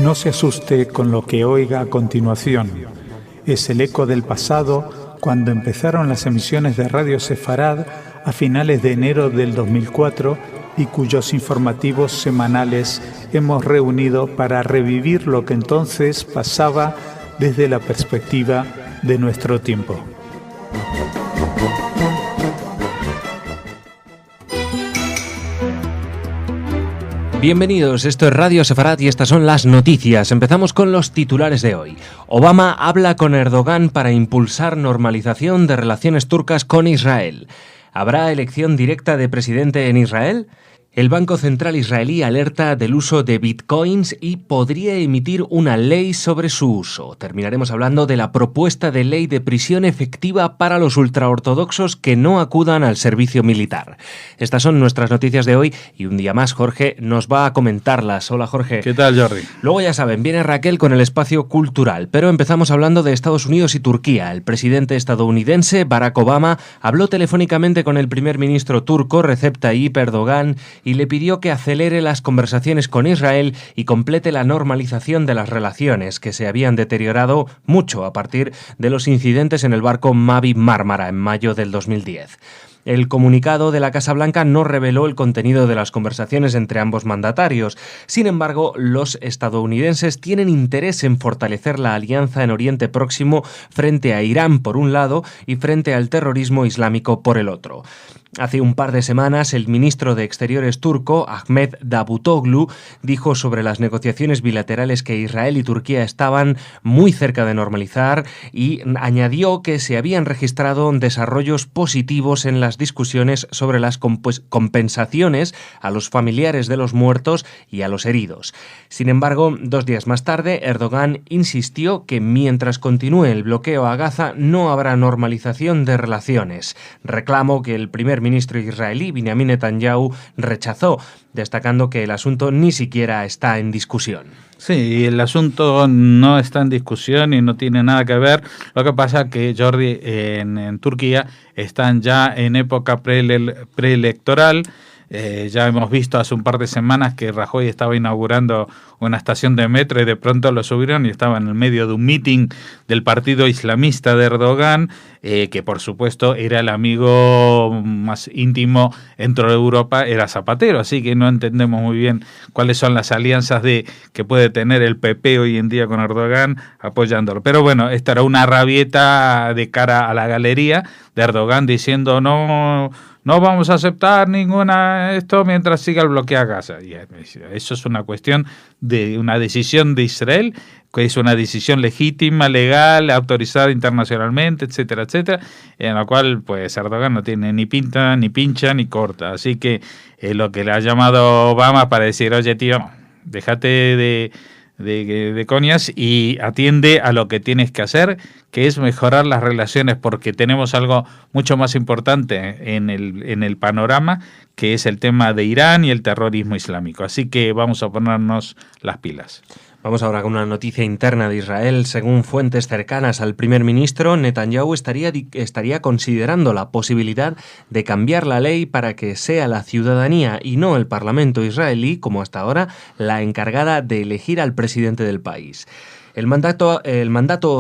No se asuste con lo que oiga a continuación. Es el eco del pasado cuando empezaron las emisiones de Radio Sefarad a finales de enero del 2004 y cuyos informativos semanales hemos reunido para revivir lo que entonces pasaba desde la perspectiva de nuestro tiempo. Bienvenidos, esto es Radio Sefarad y estas son las noticias. Empezamos con los titulares de hoy. Obama habla con Erdogan para impulsar normalización de relaciones turcas con Israel. ¿Habrá elección directa de presidente en Israel? El Banco Central israelí alerta del uso de bitcoins y podría emitir una ley sobre su uso. Terminaremos hablando de la propuesta de ley de prisión efectiva para los ultraortodoxos que no acudan al servicio militar. Estas son nuestras noticias de hoy y un día más Jorge nos va a comentarlas. Hola Jorge. ¿Qué tal, Jordi? Luego ya saben, viene Raquel con el espacio cultural, pero empezamos hablando de Estados Unidos y Turquía. El presidente estadounidense Barack Obama habló telefónicamente con el primer ministro turco Recep Tayyip Erdogan y le pidió que acelere las conversaciones con Israel y complete la normalización de las relaciones que se habían deteriorado mucho a partir de los incidentes en el barco Mavi Mármara en mayo del 2010. El comunicado de la Casa Blanca no reveló el contenido de las conversaciones entre ambos mandatarios. Sin embargo, los estadounidenses tienen interés en fortalecer la alianza en Oriente Próximo frente a Irán por un lado y frente al terrorismo islámico por el otro. Hace un par de semanas, el ministro de Exteriores turco, Ahmet Davutoglu, dijo sobre las negociaciones bilaterales que Israel y Turquía estaban muy cerca de normalizar y añadió que se habían registrado desarrollos positivos en las discusiones sobre las compensaciones a los familiares de los muertos y a los heridos. Sin embargo, 2 días más tarde, Erdogan insistió que mientras continúe el bloqueo a Gaza no habrá normalización de relaciones. Reclamo que el primer ministro israelí Benjamin Netanyahu rechazó, destacando que el asunto ni siquiera está en discusión. Sí, el asunto no está en discusión y no tiene nada que ver. Lo que pasa es que, Jordi, en Turquía están ya en época preelectoral. Ya hemos visto hace un par de semanas que Rajoy estaba inaugurando una estación de metro y de pronto lo subieron y estaba en el medio de un meeting del partido islamista de Erdogan, que por supuesto era el amigo más íntimo dentro de Europa, era Zapatero, así que no entendemos muy bien cuáles son las alianzas que puede tener el PP hoy en día con Erdogan apoyándolo. Pero bueno, esta era una rabieta de cara a la galería de Erdogan diciendo no vamos a aceptar ninguna esto mientras siga el bloqueo a Gaza. Y eso es una cuestión de una decisión de Israel, que es una decisión legítima, legal, autorizada internacionalmente, etcétera, etcétera, en la cual pues Erdogan no tiene ni pinta, ni pincha, ni corta. Así que lo que le ha llamado Obama para decir, oye tío, déjate de coñas y atiende a lo que tienes que hacer, que es mejorar las relaciones, porque tenemos algo mucho más importante en el panorama, que es el tema de Irán y el terrorismo islámico. Así que vamos a ponernos las pilas. Vamos ahora con una noticia interna de Israel. Según fuentes cercanas al primer ministro, Netanyahu estaría considerando la posibilidad de cambiar la ley para que sea la ciudadanía y no el Parlamento israelí, como hasta ahora, la encargada de elegir al presidente del país. El mandato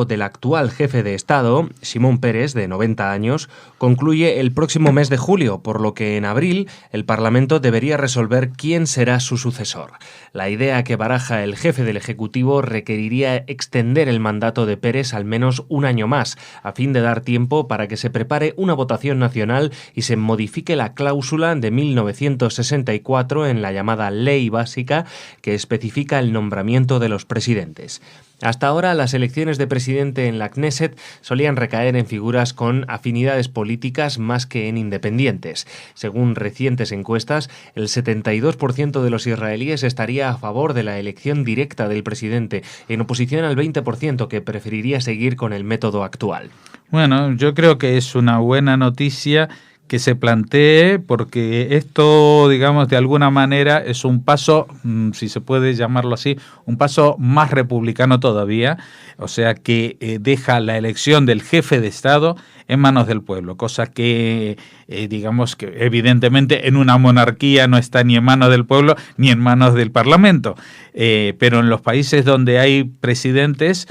del actual jefe de Estado, Shimon Peres, de 90 años, concluye el próximo mes de julio, por lo que en abril el Parlamento debería resolver quién será su sucesor. La idea que baraja el jefe del Ejecutivo requeriría extender el mandato de Peres al menos un año más, a fin de dar tiempo para que se prepare una votación nacional y se modifique la cláusula de 1964 en la llamada Ley Básica que especifica el nombramiento de los presidentes. Hasta ahora, las elecciones de presidente en la Knesset solían recaer en figuras con afinidades políticas más que en independientes. Según recientes encuestas, el 72% de los israelíes estaría a favor de la elección directa del presidente, en oposición al 20% que preferiría seguir con el método actual. Bueno, yo creo que es una buena noticia que se plantee, porque esto, digamos, de alguna manera es un paso, si se puede llamarlo así, un paso más republicano todavía, o sea que deja la elección del jefe de Estado en manos del pueblo, cosa que, digamos, que evidentemente en una monarquía no está ni en manos del pueblo ni en manos del Parlamento, pero en los países donde hay presidentes,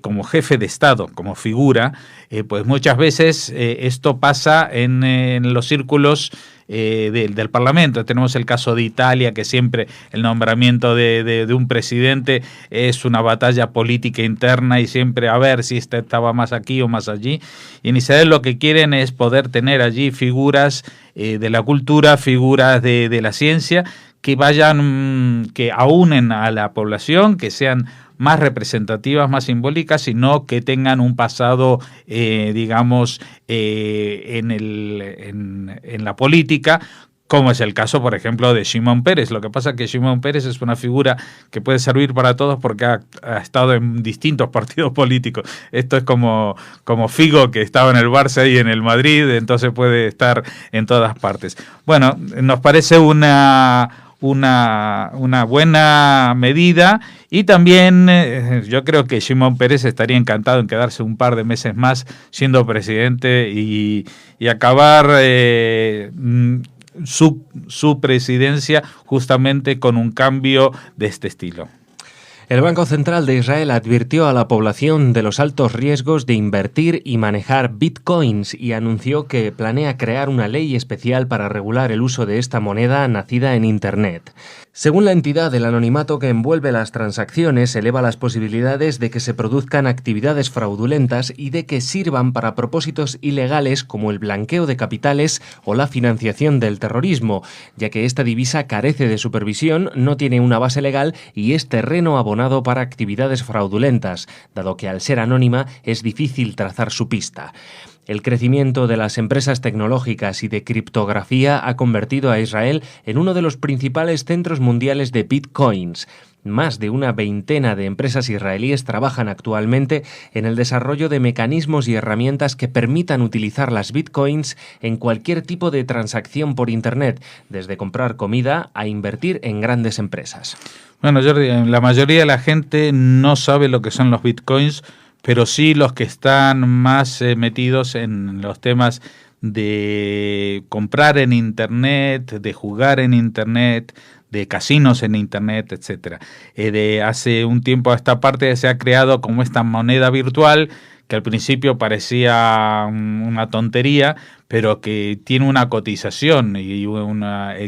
como jefe de Estado, como figura, pues muchas veces esto pasa en los círculos del Parlamento. Tenemos el caso de Italia, que siempre el nombramiento de un presidente es una batalla política interna y siempre a ver si este estaba más aquí o más allí. Y en Israel lo que quieren es poder tener allí figuras de la cultura, figuras de la ciencia, que vayan, que aúnen a la población, que sean más representativas, más simbólicas, sino que tengan un pasado, digamos, en la política, como es el caso, por ejemplo, de Shimon Peres. Lo que pasa es que Shimon Peres es una figura que puede servir para todos porque ha estado en distintos partidos políticos. Esto es como Figo, que estaba en el Barça y en el Madrid, entonces puede estar en todas partes. Bueno, nos parece una buena medida, y también yo creo que Shimon Peres estaría encantado en quedarse un par de meses más siendo presidente y acabar su presidencia justamente con un cambio de este estilo. El Banco Central de Israel advirtió a la población de los altos riesgos de invertir y manejar bitcoins y anunció que planea crear una ley especial para regular el uso de esta moneda nacida en Internet. Según la entidad, el anonimato que envuelve las transacciones eleva las posibilidades de que se produzcan actividades fraudulentas y de que sirvan para propósitos ilegales como el blanqueo de capitales o la financiación del terrorismo, ya que esta divisa carece de supervisión, no tiene una base legal y es terreno abonado para actividades fraudulentas, dado que al ser anónima es difícil trazar su pista. El crecimiento de las empresas tecnológicas y de criptografía ha convertido a Israel en uno de los principales centros mundiales de bitcoins. Más de una veintena de empresas israelíes trabajan actualmente en el desarrollo de mecanismos y herramientas que permitan utilizar las bitcoins en cualquier tipo de transacción por Internet, desde comprar comida a invertir en grandes empresas. Bueno, Jordi, la mayoría de la gente no sabe lo que son los bitcoins, pero sí los que están más metidos en los temas de comprar en Internet, de jugar en Internet, de casinos en Internet, etcétera. De hace un tiempo a esta parte se ha creado como esta moneda virtual que al principio parecía una tontería, pero que tiene una cotización y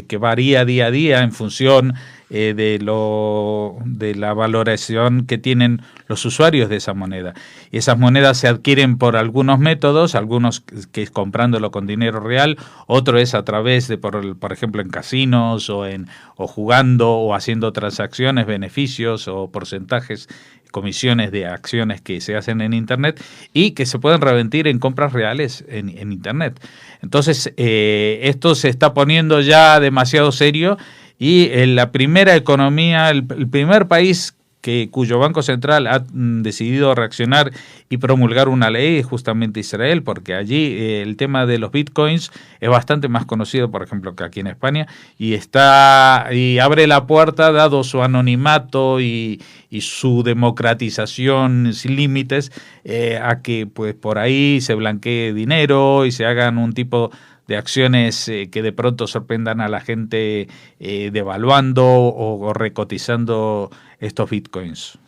que varía día a día en función de la valoración que tienen los usuarios de esa moneda. Y esas monedas se adquieren por algunos métodos, algunos que es comprándolo con dinero real, otro es a través de, por ejemplo, en casinos o jugando o haciendo transacciones, beneficios o porcentajes, comisiones de acciones que se hacen en Internet y que se pueden revertir en compras reales en Internet. Entonces, esto se está poniendo ya demasiado serio y la primera economía, el primer país cuyo Banco Central ha decidido reaccionar y promulgar una ley es justamente Israel, porque allí el tema de los bitcoins es bastante más conocido, por ejemplo, que aquí en España, y abre la puerta, dado su anonimato y su democratización sin límites, a que pues por ahí se blanquee dinero y se hagan un tipo de acciones que de pronto sorprendan a la gente devaluando o recotizando estos bitcoins.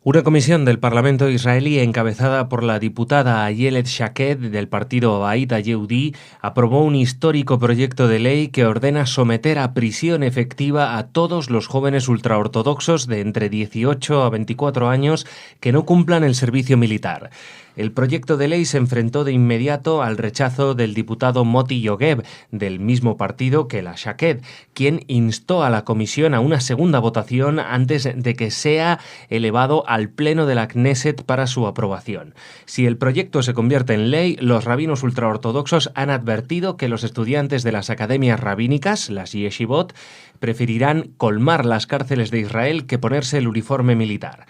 Una comisión del Parlamento israelí encabezada por la diputada Ayelet Shaked del partido Abait Yehudi aprobó un histórico proyecto de ley que ordena someter a prisión efectiva a todos los jóvenes ultraortodoxos de entre 18 a 24 años que no cumplan el servicio militar. El proyecto de ley se enfrentó de inmediato al rechazo del diputado Moti Yogev, del mismo partido que la Shaked, quien instó a la comisión a una segunda votación antes de que sea elevado al Pleno de la Knesset para su aprobación. Si el proyecto se convierte en ley, los rabinos ultraortodoxos han advertido que los estudiantes de las academias rabínicas, las yeshivot, preferirán colmar las cárceles de Israel que ponerse el uniforme militar.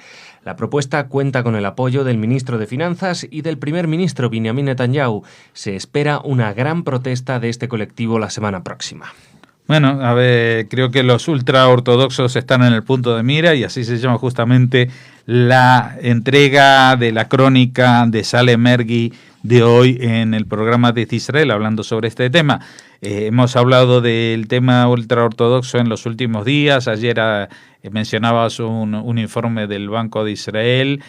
La propuesta cuenta con el apoyo del ministro de Finanzas y del primer ministro Benjamin Netanyahu. Se espera una gran protesta de este colectivo la semana próxima. Bueno, a ver, creo que los ultraortodoxos están en el punto de mira y así se llama justamente la entrega de la crónica de Salem Mergui de hoy en el programa de Israel, hablando sobre este tema. Hemos hablado del tema ultraortodoxo en los últimos días. Ayer mencionabas un informe del Banco de Israel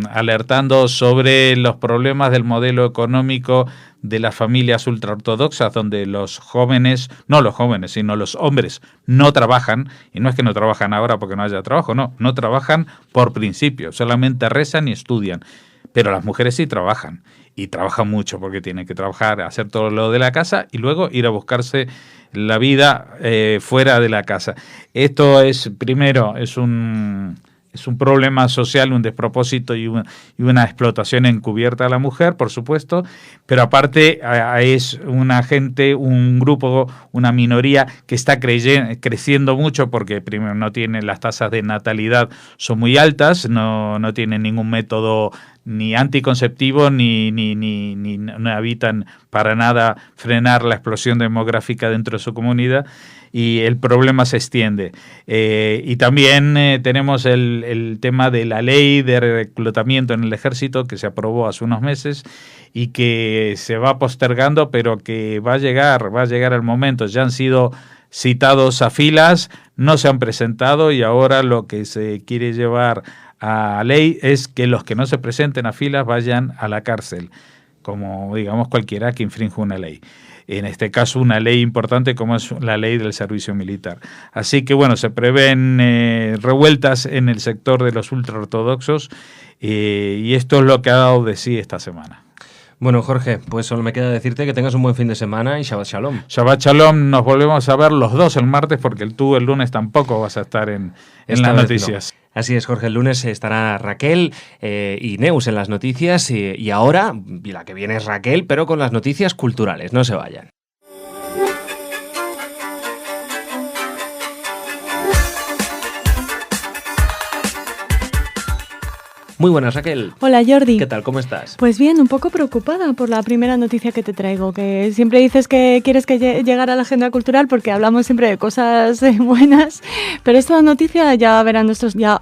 alertando sobre los problemas del modelo económico de las familias ultraortodoxas, donde los jóvenes, no los jóvenes, sino los hombres no trabajan, y no es que no trabajan ahora porque no haya trabajo, no trabajan por principio, solamente rezan y estudian. Pero las mujeres sí trabajan, y trabajan mucho porque tienen que trabajar, hacer todo lo de la casa y luego ir a buscarse la vida fuera de la casa. Esto primero, es un problema social, un despropósito y una explotación encubierta a la mujer, por supuesto, pero aparte es un grupo, una minoría que está creciendo mucho porque primero no tienen las tasas de natalidad, son muy altas, no tienen ningún método ni anticonceptivo ni no evitan para nada frenar la explosión demográfica dentro de su comunidad. Y el problema se extiende. Y también tenemos el tema de la ley de reclutamiento en el ejército que se aprobó hace unos meses y que se va postergando, pero que va a llegar el momento. Ya han sido citados a filas, no se han presentado y ahora lo que se quiere llevar a ley es que los que no se presenten a filas vayan a la cárcel, como digamos cualquiera que infrinja una ley. En este caso una ley importante como es la ley del servicio militar. Así que bueno, se prevén revueltas en el sector de los ultraortodoxos y esto es lo que ha dado de sí esta semana. Bueno, Jorge, pues solo me queda decirte que tengas un buen fin de semana y Shabbat Shalom. Shabbat Shalom, nos volvemos a ver los dos el martes porque tú el lunes tampoco vas a estar en las noticias. No. Así es, Jorge, el lunes estará Raquel y Neus en las noticias y ahora la que viene es Raquel, pero con las noticias culturales, no se vayan. Muy buenas, Raquel. Hola, Jordi. ¿Qué tal? ¿Cómo estás? Pues bien, un poco preocupada por la primera noticia que te traigo, que siempre dices que quieres que llegara a la agenda cultural porque hablamos siempre de cosas buenas, pero esta noticia ya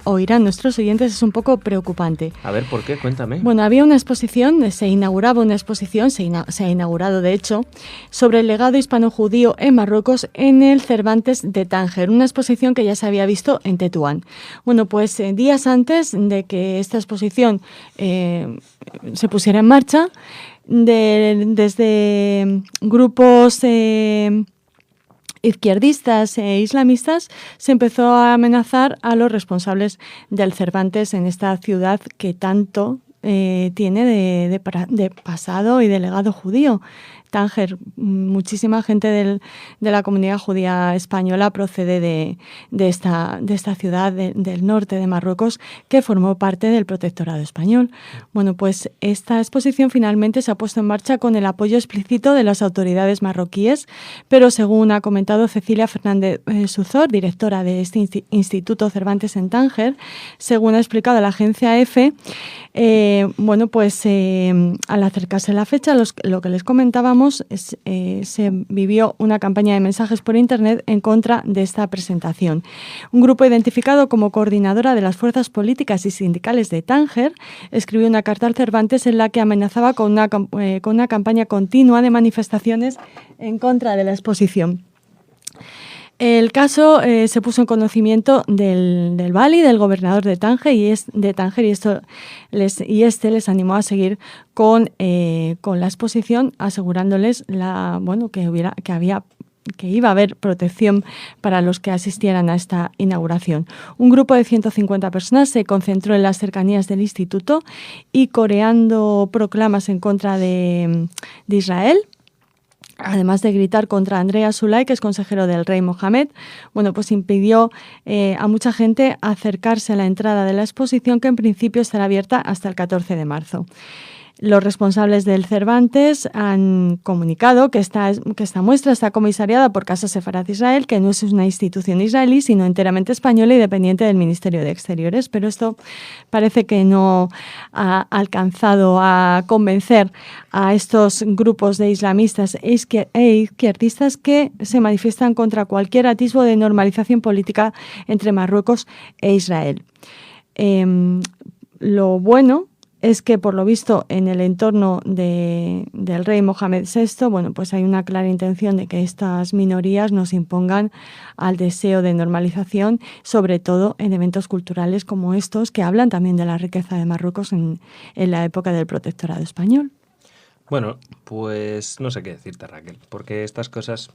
oirán nuestros oyentes, es un poco preocupante. A ver, ¿por qué? Cuéntame. Bueno, había una exposición, se ha inaugurado de hecho, sobre el legado hispano-judío en Marruecos en el Cervantes de Tánger, una exposición que ya se había visto en Tetuán. Bueno, pues días antes de que esta exposición se pusiera en marcha, desde grupos izquierdistas e islamistas se empezó a amenazar a los responsables del Cervantes en esta ciudad que tanto tiene de pasado y de legado judío. Tánger, muchísima gente de la comunidad judía española procede de esta ciudad del norte de Marruecos que formó parte del protectorado español. Bueno, pues esta exposición finalmente se ha puesto en marcha con el apoyo explícito de las autoridades marroquíes, pero según ha comentado Cecilia Fernández Suzor, directora de este Instituto Cervantes en Tánger, según ha explicado la agencia EFE, al acercarse la fecha, lo que les comentábamos, se vivió una campaña de mensajes por internet en contra de esta presentación. Un grupo identificado como coordinadora de las fuerzas políticas y sindicales de Tánger escribió una carta al Cervantes en la que amenazaba con una campaña continua de manifestaciones en contra de la exposición. El caso se puso en conocimiento del Vali, del gobernador de Tánger, y este les animó a seguir con la exposición, asegurándoles que iba a haber protección para los que asistieran a esta inauguración. Un grupo de 150 personas se concentró en las cercanías del instituto y coreando proclamas en contra de Israel, además de gritar contra Andrea Sulay, que es consejero del rey Mohamed, pues impidió a mucha gente acercarse a la entrada de la exposición, que en principio estará abierta hasta el 14 de marzo. Los responsables del Cervantes han comunicado que esta muestra está comisariada por Casa Sefarad Israel, que no es una institución israelí, sino enteramente española y dependiente del Ministerio de Exteriores. Pero esto parece que no ha alcanzado a convencer a estos grupos de islamistas e izquierdistas que se manifiestan contra cualquier atisbo de normalización política entre Marruecos e Israel. Lo bueno es que, por lo visto, en el entorno del rey Mohamed VI, bueno, pues hay una clara intención de que estas minorías no se impongan al deseo de normalización, sobre todo en eventos culturales como estos, que hablan también de la riqueza de Marruecos en la época del protectorado español. Bueno, pues no sé qué decirte, Raquel, porque estas cosas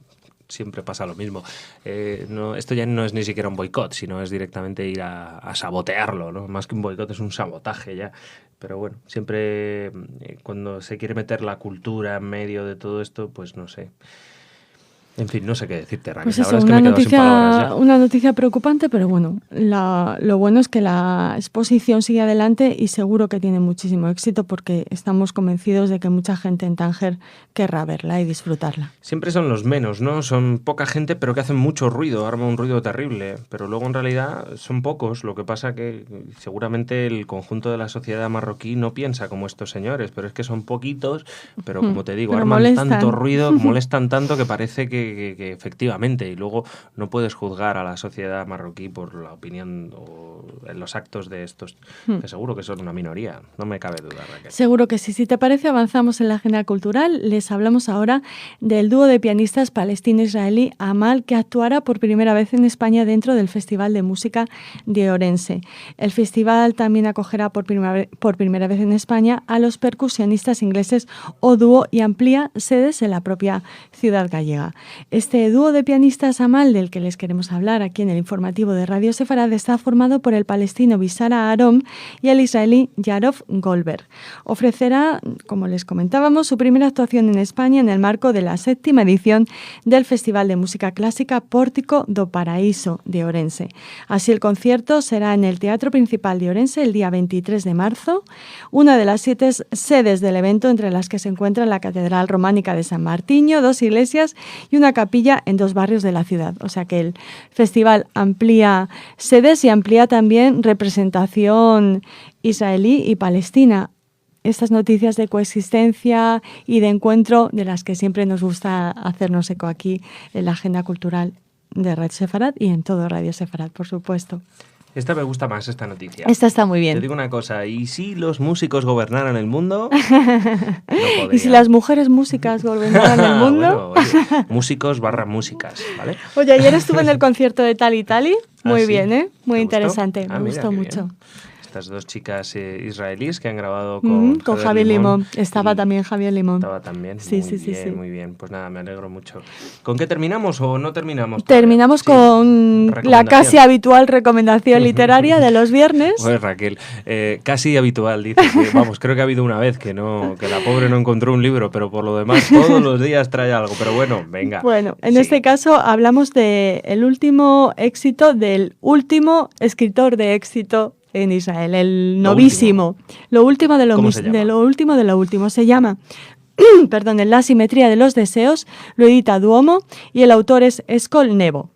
siempre pasa lo mismo. Esto ya no es ni siquiera un boicot, sino es directamente ir a sabotearlo, ¿no? Más que un boicot es un sabotaje ya. Pero bueno, siempre cuando se quiere meter la cultura en medio de todo esto, pues no sé. En fin, no sé qué decirte, Raquel. Pues eso, una noticia preocupante, pero bueno, lo bueno es que la exposición sigue adelante y seguro que tiene muchísimo éxito porque estamos convencidos de que mucha gente en Tánger querrá verla y disfrutarla. Siempre son los menos, ¿no? Son poca gente, pero que hacen mucho ruido, arma un ruido terrible. Pero luego en realidad son pocos. Lo que pasa que seguramente el conjunto de la sociedad marroquí no piensa como estos señores, pero es que son poquitos, pero como te digo, arman tanto ruido, molestan tanto que parece que efectivamente, y luego no puedes juzgar a la sociedad marroquí por la opinión o en los actos de estos, que seguro que son una minoría, no me cabe duda, Raquel. Seguro que sí. Si te parece, avanzamos en la agenda cultural. Les hablamos ahora del dúo de pianistas palestino-israelí Amal, que actuará por primera vez en España dentro del Festival de Música de Orense. El festival también acogerá por primera vez en España a los percusionistas ingleses Oduo y amplía sedes en la propia ciudad gallega. Este dúo de pianistas Amal, del que les queremos hablar aquí en el informativo de Radio Sefarad, está formado por el palestino Bisara Arom y el israelí Yarov Goldberg. Ofrecerá, como les comentábamos, su primera actuación en España en el marco de la 7ª edición del Festival de Música Clásica Pórtico do Paraíso de Orense. Así, el concierto será en el Teatro Principal de Orense el día 23 de marzo, una de las 7 sedes del evento, entre las que se encuentra la Catedral Románica de San Martiño, 2 iglesias y una capilla en 2 barrios de la ciudad. O sea que el festival amplía sedes y amplía también representación israelí y palestina. Estas noticias de coexistencia y de encuentro de las que siempre nos gusta hacernos eco aquí en la agenda cultural de Radio Sefarad y en todo Radio Sefarad, por supuesto. Esta me gusta más, esta noticia. Esta está muy bien. Te digo una cosa, ¿y si los músicos gobernaran el mundo? No ¿Y si las mujeres músicas gobernaran el mundo? Bueno, oye, músicos / músicas, ¿vale? Oye, ayer estuve en el concierto de Tali Tali. Muy bien, ¿eh? Muy interesante. Me gustó mucho. Bien. Estas 2 chicas israelíes que han grabado con Javier Limón. Estaba también Javier Limón. Estaba también. Sí. Muy bien. Pues nada, me alegro mucho. ¿Con qué terminamos o no terminamos? Terminamos con la casi habitual recomendación literaria de los viernes. Pues Raquel, casi habitual, dices. Vamos, creo que ha habido una vez que la pobre no encontró un libro, pero por lo demás todos los días trae algo. Pero bueno, venga. Bueno, en este caso hablamos del último éxito del último escritor de éxito en Israel, el novísimo. Lo último de lo último. Se llama En la simetría de los deseos, lo edita Duomo y el autor es Eskol Nebo.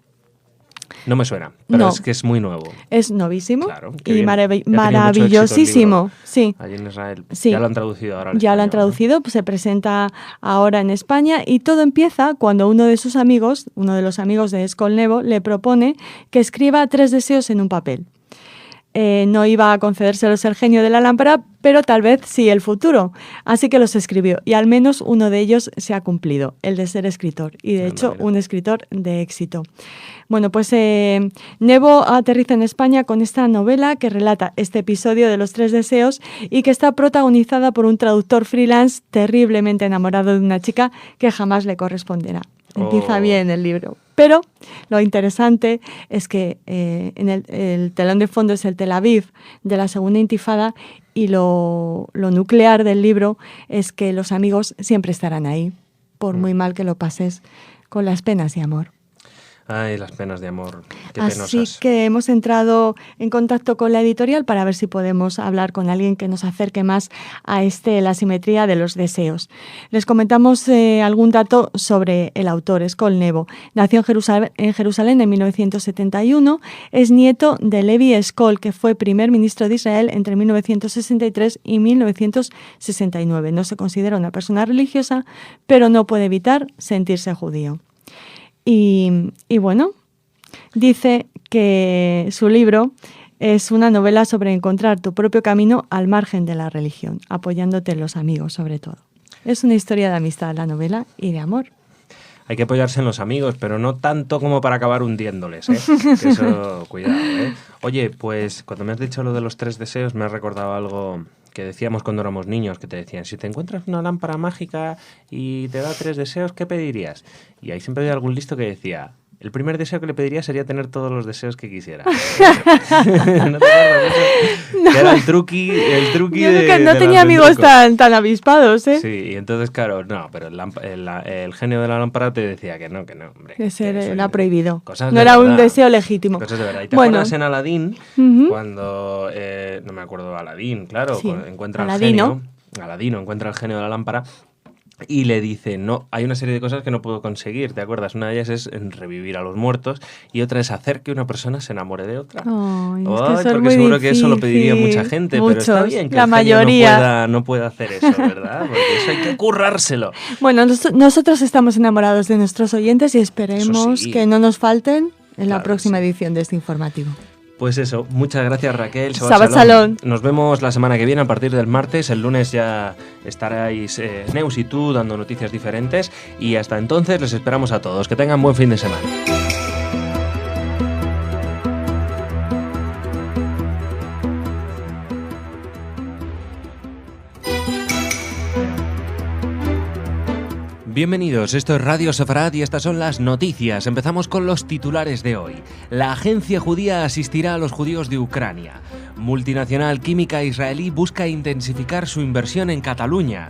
No me suena, pero es que es muy nuevo. Es novísimo, claro, y maravillosísimo. Sí. Allí en Israel. Sí. Ya lo han traducido ahora. Ya lo han traducido, pues se presenta ahora en España y todo empieza cuando uno de los amigos de Eskol Nebo, le propone que escriba 3 deseos en un papel. No iba a concedérselos el genio de la lámpara, pero tal vez sí el futuro. Así que los escribió y al menos uno de ellos se ha cumplido, el de ser escritor. Y de hecho, un escritor de éxito. Bueno, pues Nebo aterriza en España con esta novela que relata este episodio de los 3 deseos y que está protagonizada por un traductor freelance terriblemente enamorado de una chica que jamás le corresponderá. Empieza bien el libro. Pero lo interesante es que en el telón de fondo es el Tel Aviv de la Segunda Intifada y lo nuclear del libro es que los amigos siempre estarán ahí, por muy mal que lo pases, con las penas y amor. Ay, las penas de amor, qué Así penosas. que hemos entrado en contacto con la editorial para ver si podemos hablar con alguien que nos acerque más a la simetría de los deseos. Les comentamos algún dato sobre el autor, Eshkol Nevo. Nació en Jerusalén en 1971, es nieto de Levi Eshkol, que fue primer ministro de Israel entre 1963 y 1969. No se considera una persona religiosa, pero no puede evitar sentirse judío. Y bueno, dice que su libro es una novela sobre encontrar tu propio camino al margen de la religión, apoyándote en los amigos sobre todo. Es una historia de amistad la novela y de amor. Hay que apoyarse en los amigos, pero no tanto como para acabar hundiéndoles, ¿eh? Que eso, cuidado, ¿eh? Oye, pues cuando me has dicho lo de los 3 deseos, me has recordado algo que decíamos cuando éramos niños, que te decían, si te encuentras una lámpara mágica y te da 3 deseos, ¿qué pedirías? Y ahí siempre había algún listo que decía, el primer deseo que le pediría sería tener todos los deseos que quisiera. ¿No te acuerdas de eso? No. Que era el truqui Yo de, creo que no de tenía las amigos ventrucos. tan avispados, ¿eh? Sí, y entonces, claro, no, pero el genio de la lámpara te decía que no, hombre. Ese que eso era prohibido. cosas No de era un verdad. deseo legítimo. Cosas de verdad. ¿Y te Bueno. acuerdas en Aladín, Ujú. cuando, no me acuerdo, Aladín, claro, Sí, encuentra Aladino. al genio, Aladino encuentra al genio de la lámpara y le dice, no, hay una serie de cosas que no puedo conseguir, ¿te acuerdas? Una de ellas es revivir a los muertos y otra es hacer que una persona se enamore de otra. Ay, es que Ay, eso es porque muy seguro que eso lo pediría difícil. mucha gente, Muchos, pero está bien que la el genio mayoría. no pueda hacer eso, ¿verdad? Porque eso hay que currárselo. Bueno, nosotros estamos enamorados de nuestros oyentes y esperemos Eso sí. que no nos falten en la Claro que próxima sí. edición de este informativo. Pues eso, muchas gracias Raquel. Shabbat Shalom. Nos vemos la semana que viene a partir del martes. El lunes ya estaréis Neus y tú dando noticias diferentes. Y hasta entonces les esperamos a todos. Que tengan buen fin de semana. Bienvenidos, esto es Radio Sefarad y estas son las noticias. Empezamos con los titulares de hoy. La agencia judía asistirá a los judíos de Ucrania. Multinacional química israelí busca intensificar su inversión en Cataluña.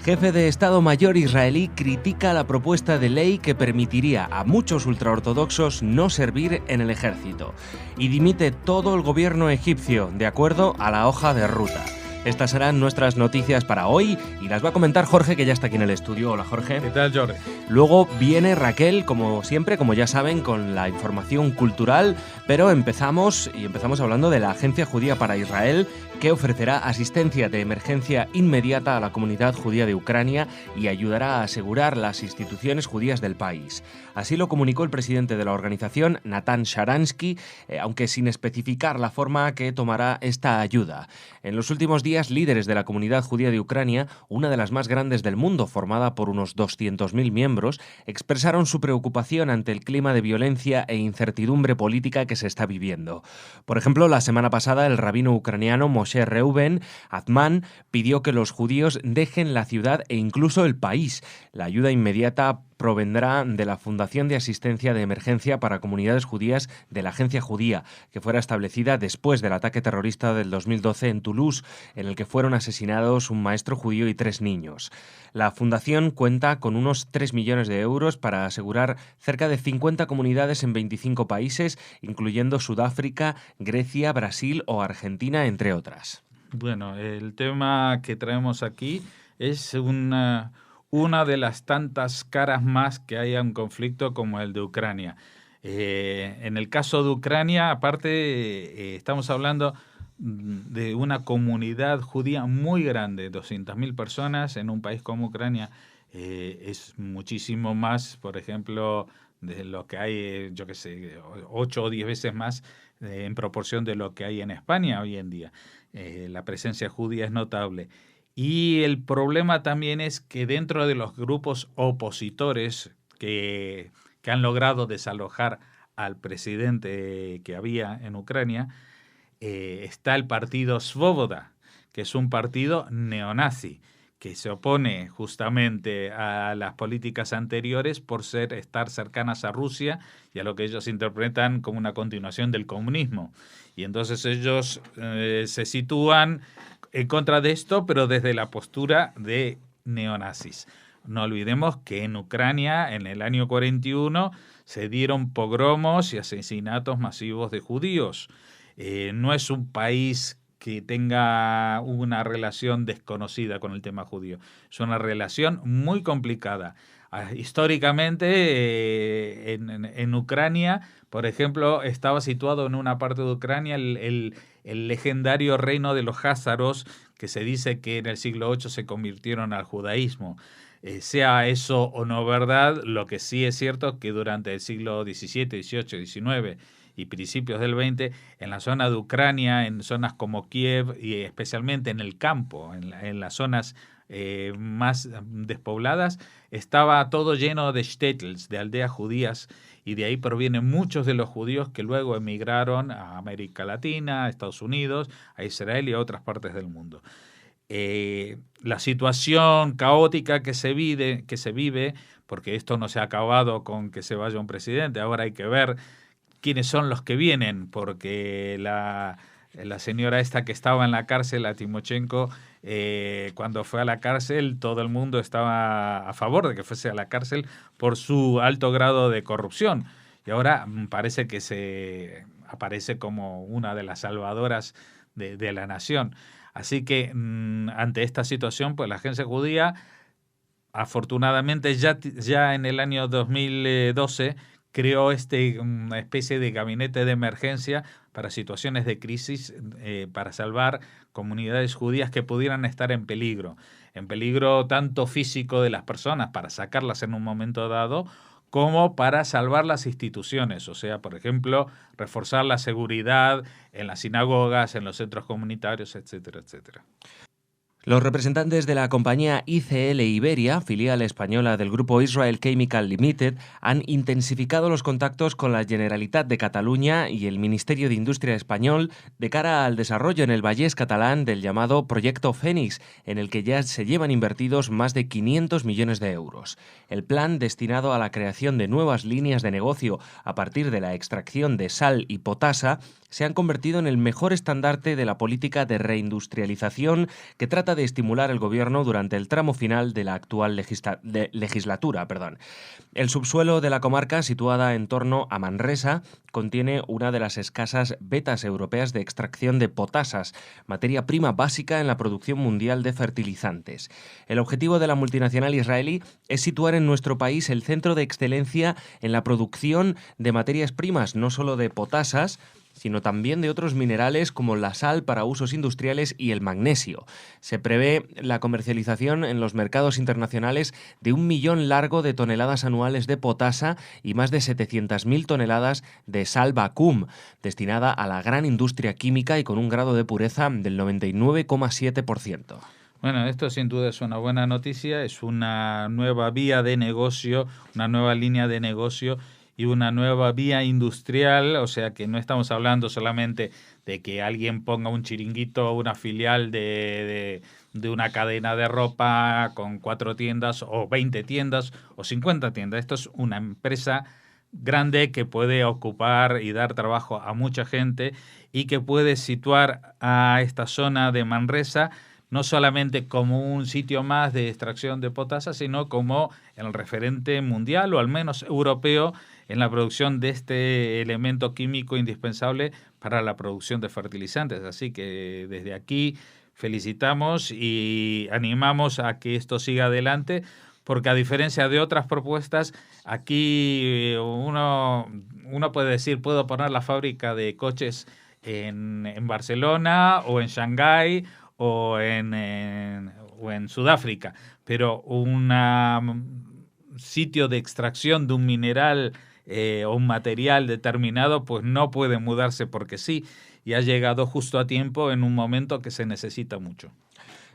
Jefe de Estado Mayor israelí critica la propuesta de ley que permitiría a muchos ultraortodoxos no servir en el ejército. Y dimite todo el gobierno egipcio, de acuerdo a la hoja de ruta. Estas serán nuestras noticias para hoy y las va a comentar Jorge, que ya está aquí en el estudio. Hola, Jorge. ¿Qué tal, Jordi? Luego viene Raquel, como siempre, como ya saben, con la información cultural, pero empezamos hablando de la Agencia Judía para Israel, que ofrecerá asistencia de emergencia inmediata a la comunidad judía de Ucrania y ayudará a asegurar las instituciones judías del país. Así lo comunicó el presidente de la organización, Natan Sharansky, aunque sin especificar la forma que tomará esta ayuda. En los últimos días, líderes de la comunidad judía de Ucrania, una de las más grandes del mundo, formada por unos 200.000 miembros, expresaron su preocupación ante el clima de violencia e incertidumbre política que se está viviendo. Por ejemplo, la semana pasada, el rabino ucraniano Moshe Reuben Atman pidió que los judíos dejen la ciudad e incluso el país. La ayuda inmediata provendrá de la Fundación de Asistencia de Emergencia para Comunidades Judías de la Agencia Judía, que fuera establecida después del ataque terrorista del 2012 en Toulouse, en el que fueron asesinados un maestro judío y 3 niños. La fundación cuenta con unos 3 millones de euros para asegurar cerca de 50 comunidades en 25 países, incluyendo Sudáfrica, Grecia, Brasil o Argentina, entre otras. Bueno, el tema que traemos aquí es una de las tantas caras más que hay a un conflicto como el de Ucrania. En el caso de Ucrania, aparte, estamos hablando de una comunidad judía muy grande, 200.000 personas en un país como Ucrania. Es muchísimo más, por ejemplo, de lo que hay, 8 o 10 veces más en proporción de lo que hay en España hoy en día. La presencia judía es notable. Y el problema también es que dentro de los grupos opositores que han logrado desalojar al presidente que había en Ucrania, está el partido Svoboda, que es un partido neonazi, que se opone justamente a las políticas anteriores por estar cercanas a Rusia y a lo que ellos interpretan como una continuación del comunismo. Y entonces ellos se sitúan en contra de esto, pero desde la postura de neonazis. No olvidemos que en Ucrania, en el año 41, se dieron pogromos y asesinatos masivos de judíos. No es un país que tenga una relación desconocida con el tema judío. Es una relación muy complicada. Históricamente, en Ucrania, por ejemplo, estaba situado en una parte de Ucrania el legendario reino de los házaros, que se dice que en el siglo VIII se convirtieron al judaísmo. Sea eso o no verdad, lo que sí es cierto es que durante el siglo XVII, XVIII, XIX y principios del XX, en la zona de Ucrania, en zonas como Kiev y especialmente en el campo, en las zonas más despobladas, estaba todo lleno de shtetls, de aldeas judías, y de ahí provienen muchos de los judíos que luego emigraron a América Latina, a Estados Unidos, a Israel y a otras partes del mundo. La situación caótica que se vive, porque esto no se ha acabado con que se vaya un presidente, ahora hay que ver quiénes son los que vienen, porque la señora esta que estaba en la cárcel, la Timochenko, cuando fue a la cárcel, todo el mundo estaba a favor de que fuese a la cárcel por su alto grado de corrupción. Y ahora parece que se aparece como una de las salvadoras de la nación. Así que ante esta situación, pues la agencia judía, afortunadamente ya en el año 2012, creó una especie de gabinete de emergencia para situaciones de crisis, para salvar comunidades judías que pudieran estar en peligro tanto físico de las personas, para sacarlas en un momento dado, como para salvar las instituciones, o sea, por ejemplo, reforzar la seguridad en las sinagogas, en los centros comunitarios, etcétera, etcétera. Los representantes de la compañía ICL Iberia, filial española del grupo Israel Chemical Limited, han intensificado los contactos con la Generalitat de Cataluña y el Ministerio de Industria español de cara al desarrollo en el Vallès catalán del llamado Proyecto Fénix, en el que ya se llevan invertidos más de 500 millones de euros. El plan, destinado a la creación de nuevas líneas de negocio a partir de la extracción de sal y potasa, se han convertido en el mejor estandarte de la política de reindustrialización que trata de estimular el gobierno durante el tramo final de la actual legislatura. El subsuelo de la comarca, situada en torno a Manresa, contiene una de las escasas vetas europeas de extracción de potasas, materia prima básica en la producción mundial de fertilizantes. El objetivo de la multinacional israelí es situar en nuestro país el centro de excelencia en la producción de materias primas, no solo de potasas, sino también de otros minerales como la sal para usos industriales y el magnesio. Se prevé la comercialización en los mercados internacionales de 1 millón largo de toneladas anuales de potasa y más de 700.000 toneladas de sal Vacuum, destinada a la gran industria química y con un grado de pureza del 99,7%. Bueno, esto sin duda es una buena noticia, es una nueva vía de negocio, una nueva línea de negocio y una nueva vía industrial, o sea que no estamos hablando solamente de que alguien ponga un chiringuito o una filial de una cadena de ropa con 4 tiendas o 20 tiendas o 50 tiendas. Esto es una empresa grande que puede ocupar y dar trabajo a mucha gente y que puede situar a esta zona de Manresa no solamente como un sitio más de extracción de potasa, sino como el referente mundial o al menos europeo en la producción de este elemento químico indispensable para la producción de fertilizantes. Así que desde aquí felicitamos y animamos a que esto siga adelante, porque a diferencia de otras propuestas, aquí uno puede decir, puedo poner la fábrica de coches en Barcelona o en Shanghái o en Sudáfrica, pero un sitio de extracción de un mineral o un material determinado, pues no puede mudarse porque sí, y ha llegado justo a tiempo en un momento que se necesita mucho.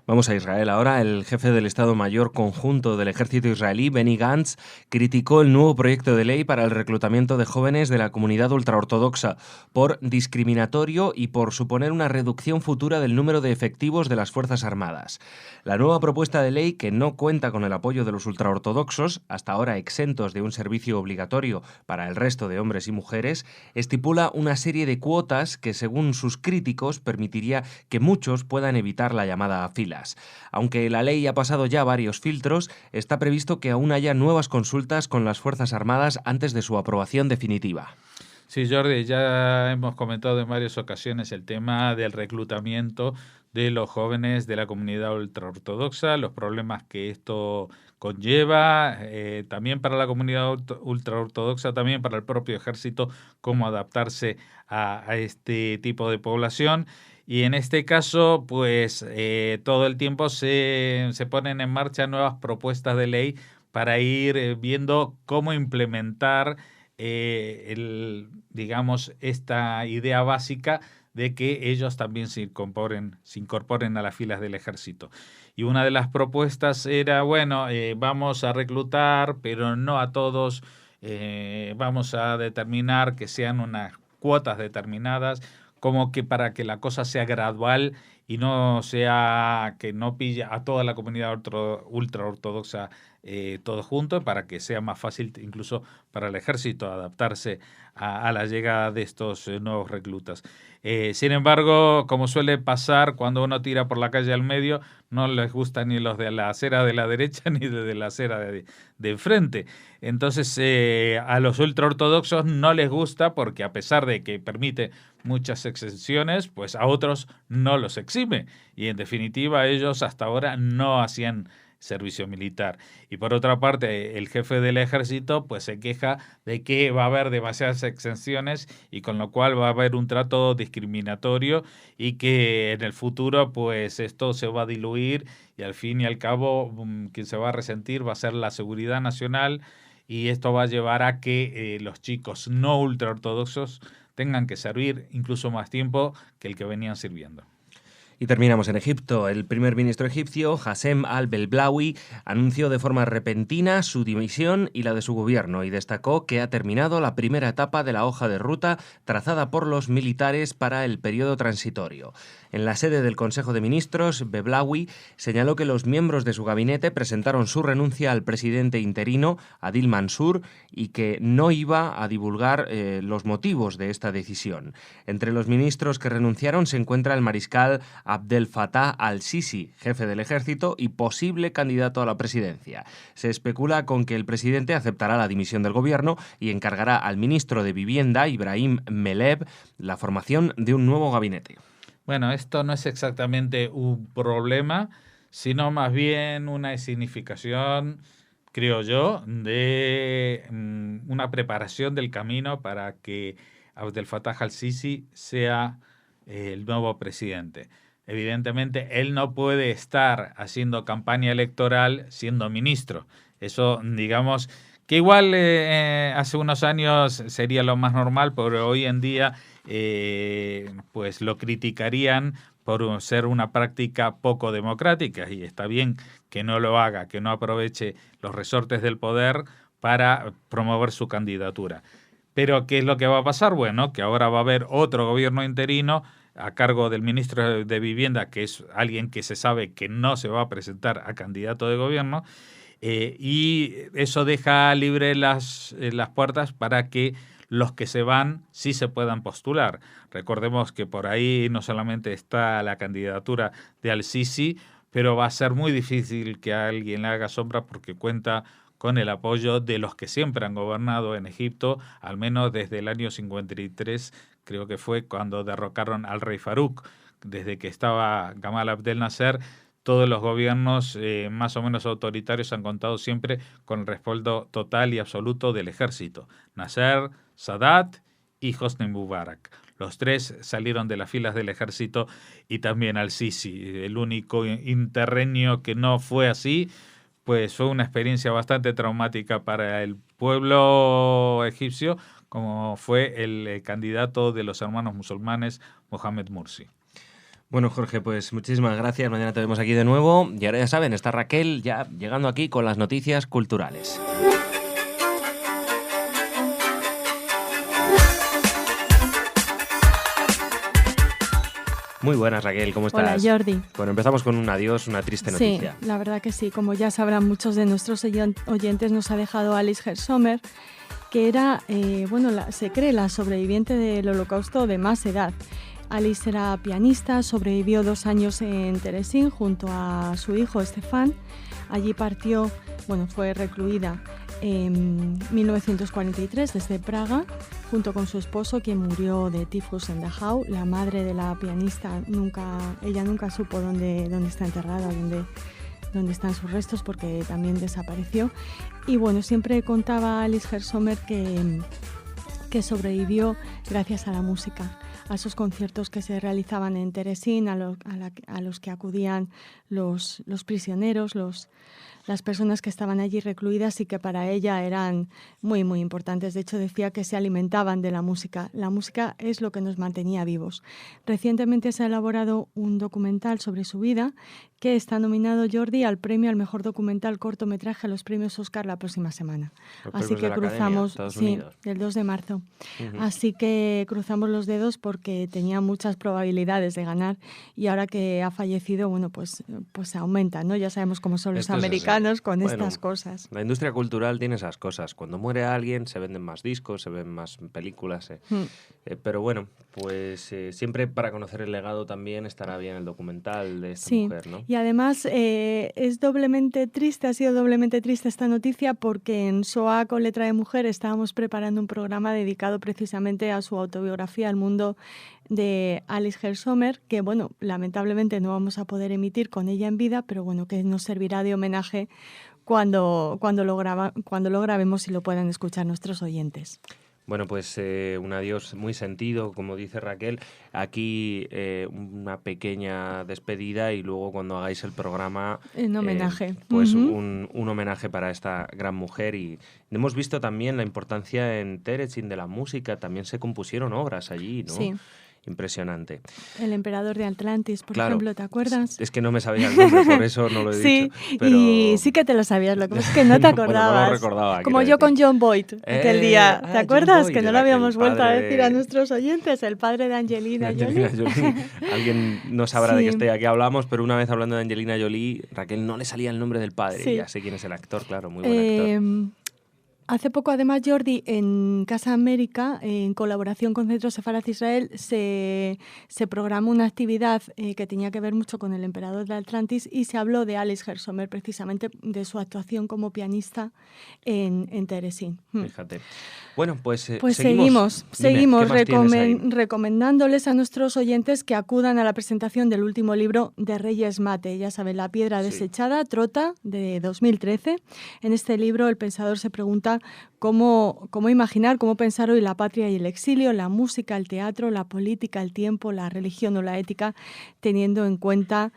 Vamos a Israel ahora. El jefe del Estado Mayor Conjunto del Ejército Israelí, Benny Gantz, criticó el nuevo proyecto de ley para el reclutamiento de jóvenes de la comunidad ultraortodoxa por discriminatorio y por suponer una reducción futura del número de efectivos de las Fuerzas Armadas. La nueva propuesta de ley, que no cuenta con el apoyo de los ultraortodoxos, hasta ahora exentos de un servicio obligatorio para el resto de hombres y mujeres, estipula una serie de cuotas que, según sus críticos, permitiría que muchos puedan evitar la llamada fila. Días. Aunque la ley ha pasado ya varios filtros, está previsto que aún haya nuevas consultas con las Fuerzas Armadas antes de su aprobación definitiva. Sí, Jordi, ya hemos comentado en varias ocasiones el tema del reclutamiento de los jóvenes de la comunidad ultraortodoxa, los problemas que esto conlleva, también para la comunidad ultraortodoxa, también para el propio ejército, cómo adaptarse a este tipo de población. Y en este caso, pues todo el tiempo se ponen en marcha nuevas propuestas de ley para ir viendo cómo implementar digamos, esta idea básica de que ellos también se incorporen a las filas del ejército. Y una de las propuestas era, bueno, vamos a reclutar, pero no a todos, vamos a determinar que sean unas cuotas determinadas, como que para que la cosa sea gradual y no sea que no pille a toda la comunidad ultraortodoxa todo junto, para que sea más fácil incluso para el ejército adaptarse a la llegada de estos nuevos reclutas. Sin embargo, como suele pasar cuando uno tira por la calle al medio, no les gusta ni los de la acera de la derecha ni de la acera de enfrente. Entonces, a los ultraortodoxos no les gusta porque, a pesar de que permite muchas exenciones, pues a otros no los exime. Y en definitiva, ellos hasta ahora no hacían servicio militar. Y por otra parte, el jefe del ejército pues se queja de que va a haber demasiadas exenciones y con lo cual va a haber un trato discriminatorio y que en el futuro pues esto se va a diluir y al fin y al cabo quien se va a resentir va a ser la seguridad nacional, y esto va a llevar a que los chicos no ultraortodoxos tengan que servir incluso más tiempo que el que venían sirviendo. Y terminamos en Egipto. El primer ministro egipcio, Hassem al-Belblawi, anunció de forma repentina su dimisión y la de su gobierno y destacó que ha terminado la primera etapa de la hoja de ruta trazada por los militares para el periodo transitorio. En la sede del Consejo de Ministros, Belblawi señaló que los miembros de su gabinete presentaron su renuncia al presidente interino, Adil Mansur, y que no iba a divulgar los motivos de esta decisión. Entre los ministros que renunciaron se encuentra el mariscal Abdel Fattah al-Sisi, jefe del ejército y posible candidato a la presidencia. Se especula con que el presidente aceptará la dimisión del gobierno y encargará al ministro de Vivienda, Ibrahim Meleb, la formación de un nuevo gabinete. Bueno, esto no es exactamente un problema, sino más bien una significación, creo yo, de una preparación del camino para que Abdel Fattah al-Sisi sea el nuevo presidente. Evidentemente, él no puede estar haciendo campaña electoral siendo ministro. Eso, digamos, que igual hace unos años sería lo más normal, pero hoy en día pues lo criticarían por ser una práctica poco democrática, y está bien que no lo haga, que no aproveche los resortes del poder para promover su candidatura. Pero ¿qué es lo que va a pasar? Bueno, que ahora va a haber otro gobierno interino a cargo del ministro de Vivienda, que es alguien que se sabe que no se va a presentar a candidato de gobierno, y eso deja libre las puertas para que los que se van sí se puedan postular. Recordemos que por ahí no solamente está la candidatura de al-Sisi, pero va a ser muy difícil que alguien le haga sombra porque cuenta con el apoyo de los que siempre han gobernado en Egipto, al menos desde el año 53, creo que fue cuando derrocaron al rey Farouk. Desde que estaba Gamal Abdel Nasser, todos los gobiernos más o menos autoritarios han contado siempre con el respaldo total y absoluto del ejército. Nasser, Sadat y Hosni Mubarak. Los tres salieron de las filas del ejército, y también al-Sisi. El único interregnio que no fue así, pues fue una experiencia bastante traumática para el pueblo egipcio, como fue el candidato de los hermanos musulmanes, Mohamed Mursi. Bueno, Jorge, pues muchísimas gracias. Mañana te vemos aquí de nuevo. Y ahora ya saben, está Raquel ya llegando aquí con las noticias culturales. Muy buenas, Raquel, ¿cómo estás? Hola, Jordi. Bueno, empezamos con un adiós, una triste noticia. Sí, la verdad que sí. Como ya sabrán muchos de nuestros oyentes, nos ha dejado Alice Gershomer, que era, se cree la sobreviviente del Holocausto de más edad. Alice era pianista, sobrevivió 2 años en Terezín junto a su hijo Stefan. Allí partió, fue recluida en 1943 desde Praga, junto con su esposo, quien murió de tifus en Dachau. La madre de la pianista nunca supo dónde está enterrada, dónde están sus restos, porque también desapareció. Y siempre contaba Alice Gersomer que sobrevivió gracias a la música, a esos conciertos que se realizaban en Terezín, a los que acudían los prisioneros, las personas que estaban allí recluidas y que para ella eran muy, muy importantes. De hecho, decía que se alimentaban de la música. La música es lo que nos mantenía vivos. Recientemente se ha elaborado un documental sobre su vida que está nominado, Jordi, al premio al mejor documental cortometraje a los premios Oscar la próxima semana. Así que cruzamos, el 2 de marzo. Así que cruzamos los dedos porque tenía muchas probabilidades de ganar, y ahora que ha fallecido, pues aumenta, ¿no? Ya sabemos cómo son los americanos con estas cosas. La industria cultural tiene esas cosas. Cuando muere alguien se venden más discos, se ven más películas. Pero pues siempre para conocer el legado también estará bien el documental de esta mujer, ¿no? Y además ha sido doblemente triste esta noticia, porque en SOA con letra de mujer estábamos preparando un programa dedicado precisamente a su autobiografía, al mundo de Alice Gersomer, que lamentablemente no vamos a poder emitir con ella en vida, pero que nos servirá de homenaje cuando lo grabemos y lo puedan escuchar nuestros oyentes. Bueno, pues un adiós muy sentido, como dice Raquel. Aquí una pequeña despedida, y luego cuando hagáis el programa... En homenaje. Pues un homenaje para esta gran mujer. Y hemos visto también la importancia en Terezín de la música. También se compusieron obras allí, ¿no? Sí. Impresionante. El emperador de Atlantis, por ejemplo, ¿te acuerdas? Es que no me sabía el nombre, por eso no lo he dicho. Pero... y sí que te lo sabías, lo que pasa es que no te acordabas. No lo recordaba. Como yo con John Boyd aquel día. ¿Te acuerdas? Boyd, que no lo habíamos vuelto a decir a nuestros oyentes, el padre de Angelina Jolie. Alguien no sabrá de qué hablamos, pero una vez hablando de Angelina Jolie, Raquel no le salía el nombre del padre. Sí. Ya sé quién es el actor, claro, muy buen actor. Hace poco, además, Jordi, en Casa América, en colaboración con Centro Sefarad Israel, se programó una actividad que tenía que ver mucho con el emperador de Atlantis, y se habló de Alice Gersomer, precisamente de su actuación como pianista en Terezín. Fíjate. Bueno, pues seguimos recomendándoles a nuestros oyentes que acudan a la presentación del último libro de Reyes Mate. Ya saben, La piedra desechada, Trota, de 2013. En este libro el pensador se pregunta cómo imaginar, cómo pensar hoy la patria y el exilio, la música, el teatro, la política, el tiempo, la religión o la ética, teniendo en cuenta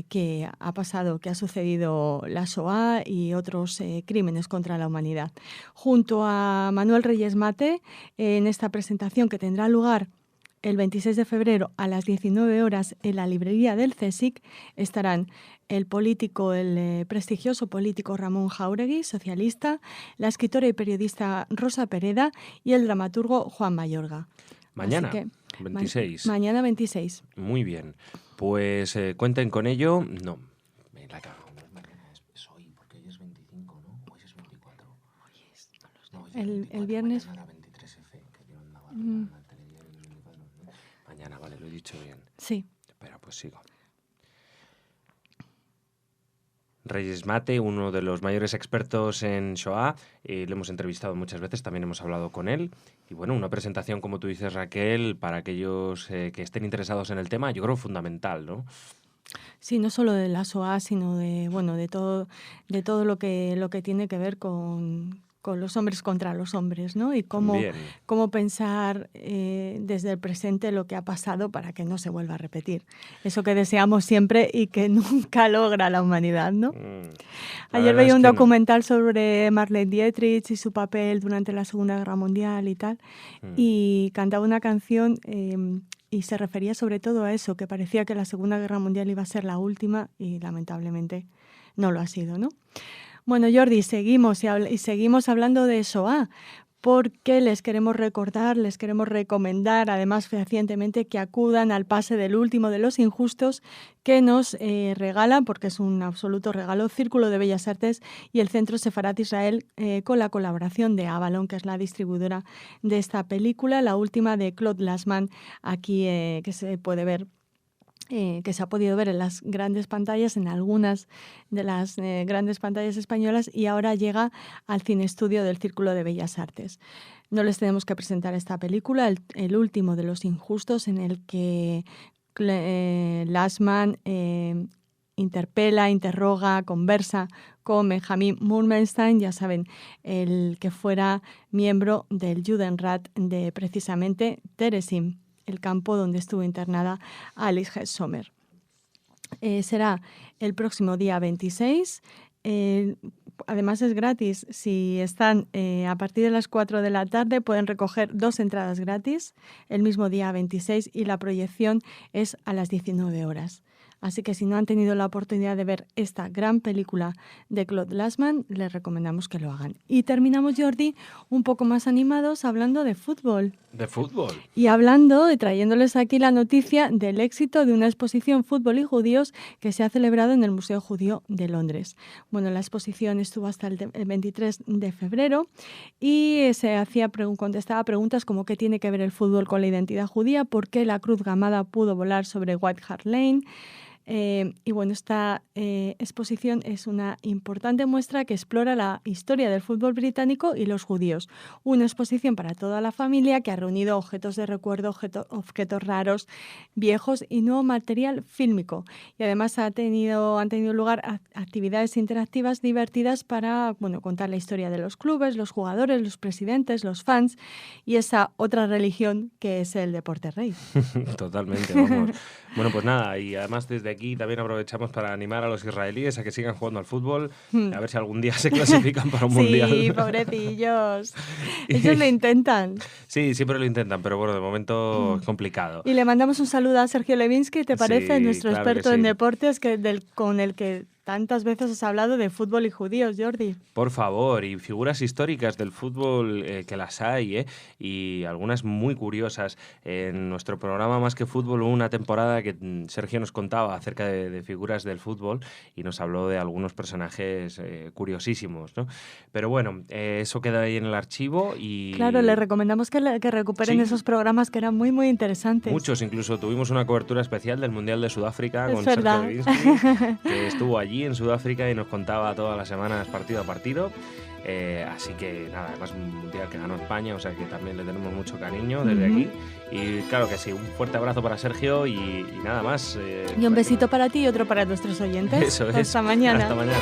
que ha pasado, que ha sucedido la SOA y otros crímenes contra la humanidad. Junto a Manuel Reyes Mate, en esta presentación, que tendrá lugar el 26 de febrero a las 19 horas en la librería del CSIC, estarán el prestigioso político Ramón Jáuregui, socialista, la escritora y periodista Rosa Pereda y el dramaturgo Juan Mayorga. Mañana, 26. Mañana 26. Muy bien. Pues cuenten con ello. No, me la cago. Mañana es hoy, porque hoy es 25, ¿no? Hoy es 24. Hoy es... No, hoy es el 24, viernes... Mañana 23F, que yo andaba Mañana, vale, lo he dicho bien. Sí. Espera, pues sigo. Reyes Mate, uno de los mayores expertos en Shoah, lo hemos entrevistado muchas veces, también hemos hablado con él. Y bueno, una presentación, como tú dices, Raquel, para aquellos que estén interesados en el tema, yo creo fundamental, ¿no? Sí, no solo de la SOA, sino de todo lo que tiene que ver con los hombres contra los hombres, ¿no? Y cómo pensar desde el presente lo que ha pasado para que no se vuelva a repetir. Eso que deseamos siempre y que nunca logra la humanidad, ¿no? Ayer veía un documental sobre Marlene Dietrich y su papel durante la Segunda Guerra Mundial y tal, y cantaba una canción y se refería sobre todo a eso, que parecía que la Segunda Guerra Mundial iba a ser la última y lamentablemente no lo ha sido, ¿no? Bueno, Jordi, seguimos hablando de SOA, porque les queremos recordar, les queremos recomendar, además fehacientemente, que acudan al pase del último de los injustos que nos regalan, porque es un absoluto regalo, Círculo de Bellas Artes y el Centro Sefarat Israel, con la colaboración de Avalon, que es la distribuidora de esta película, la última de Claude Lanzmann, aquí que se puede ver, que se ha podido ver en las grandes pantallas, en algunas de las grandes pantallas españolas, y ahora llega al Cine Estudio del Círculo de Bellas Artes. No les tenemos que presentar esta película, el último de los injustos, en el que Lanzmann interpela, interroga, conversa con Benjamin Murmelstein, ya saben, el que fuera miembro del Judenrat de precisamente Terezin, el campo donde estuvo internada Alice Hess Sommer. Será el próximo día 26. Además es gratis. Si están a partir de las 4 de la tarde pueden recoger 2 entradas gratis el mismo día 26 y la proyección es a las 19 horas. Así que si no han tenido la oportunidad de ver esta gran película de Claude Lanzmann, les recomendamos que lo hagan. Y terminamos, Jordi, un poco más animados hablando de fútbol. ¿De fútbol? Y hablando, trayéndoles aquí la noticia del éxito de una exposición Fútbol y Judíos que se ha celebrado en el Museo Judío de Londres. Bueno, la exposición estuvo hasta el 23 de febrero y contestaba preguntas como qué tiene que ver el fútbol con la identidad judía, por qué la Cruz Gamada pudo volar sobre White Hart Lane. Y bueno, esta exposición es una importante muestra que explora la historia del fútbol británico y los judíos. Una exposición para toda la familia que ha reunido objetos de recuerdo, objetos raros, viejos y nuevo material fílmico. Y además han tenido lugar actividades interactivas divertidas para contar la historia de los clubes, los jugadores, los presidentes, los fans y esa otra religión que es el deporte rey. Totalmente, vamos. Bueno, pues nada, y además desde aquí también aprovechamos para animar a los israelíes a que sigan jugando al fútbol, a ver si algún día se clasifican para un mundial. Sí, pobrecillos. Ellos lo intentan. Sí, siempre lo intentan, pero bueno, de momento es complicado. Y le mandamos un saludo a Sergio Levinsky, ¿te parece? Sí, Nuestro claro experto que sí. en deportes, con el que tantas veces has hablado de fútbol y judíos, Jordi. Por favor, y figuras históricas del fútbol que las hay, y algunas muy curiosas. En nuestro programa Más que Fútbol hubo una temporada que Sergio nos contaba acerca de figuras del fútbol y nos habló de algunos personajes curiosísimos, ¿no? Pero bueno, eso queda ahí en el archivo y... Claro, le recomendamos que recuperen esos programas que eran muy, muy interesantes. Muchos, incluso tuvimos una cobertura especial del Mundial de Sudáfrica con verdad. Sergio Levinsky, que estuvo allí en Sudáfrica y nos contaba todas las semanas partido a partido. Así que nada, además un mundial que ganó España, o sea que también le tenemos mucho cariño desde aquí. Y claro que sí, un fuerte abrazo para Sergio y nada más. Y un besito para ti y otro para nuestros oyentes. Eso es. Hasta mañana. Hasta mañana.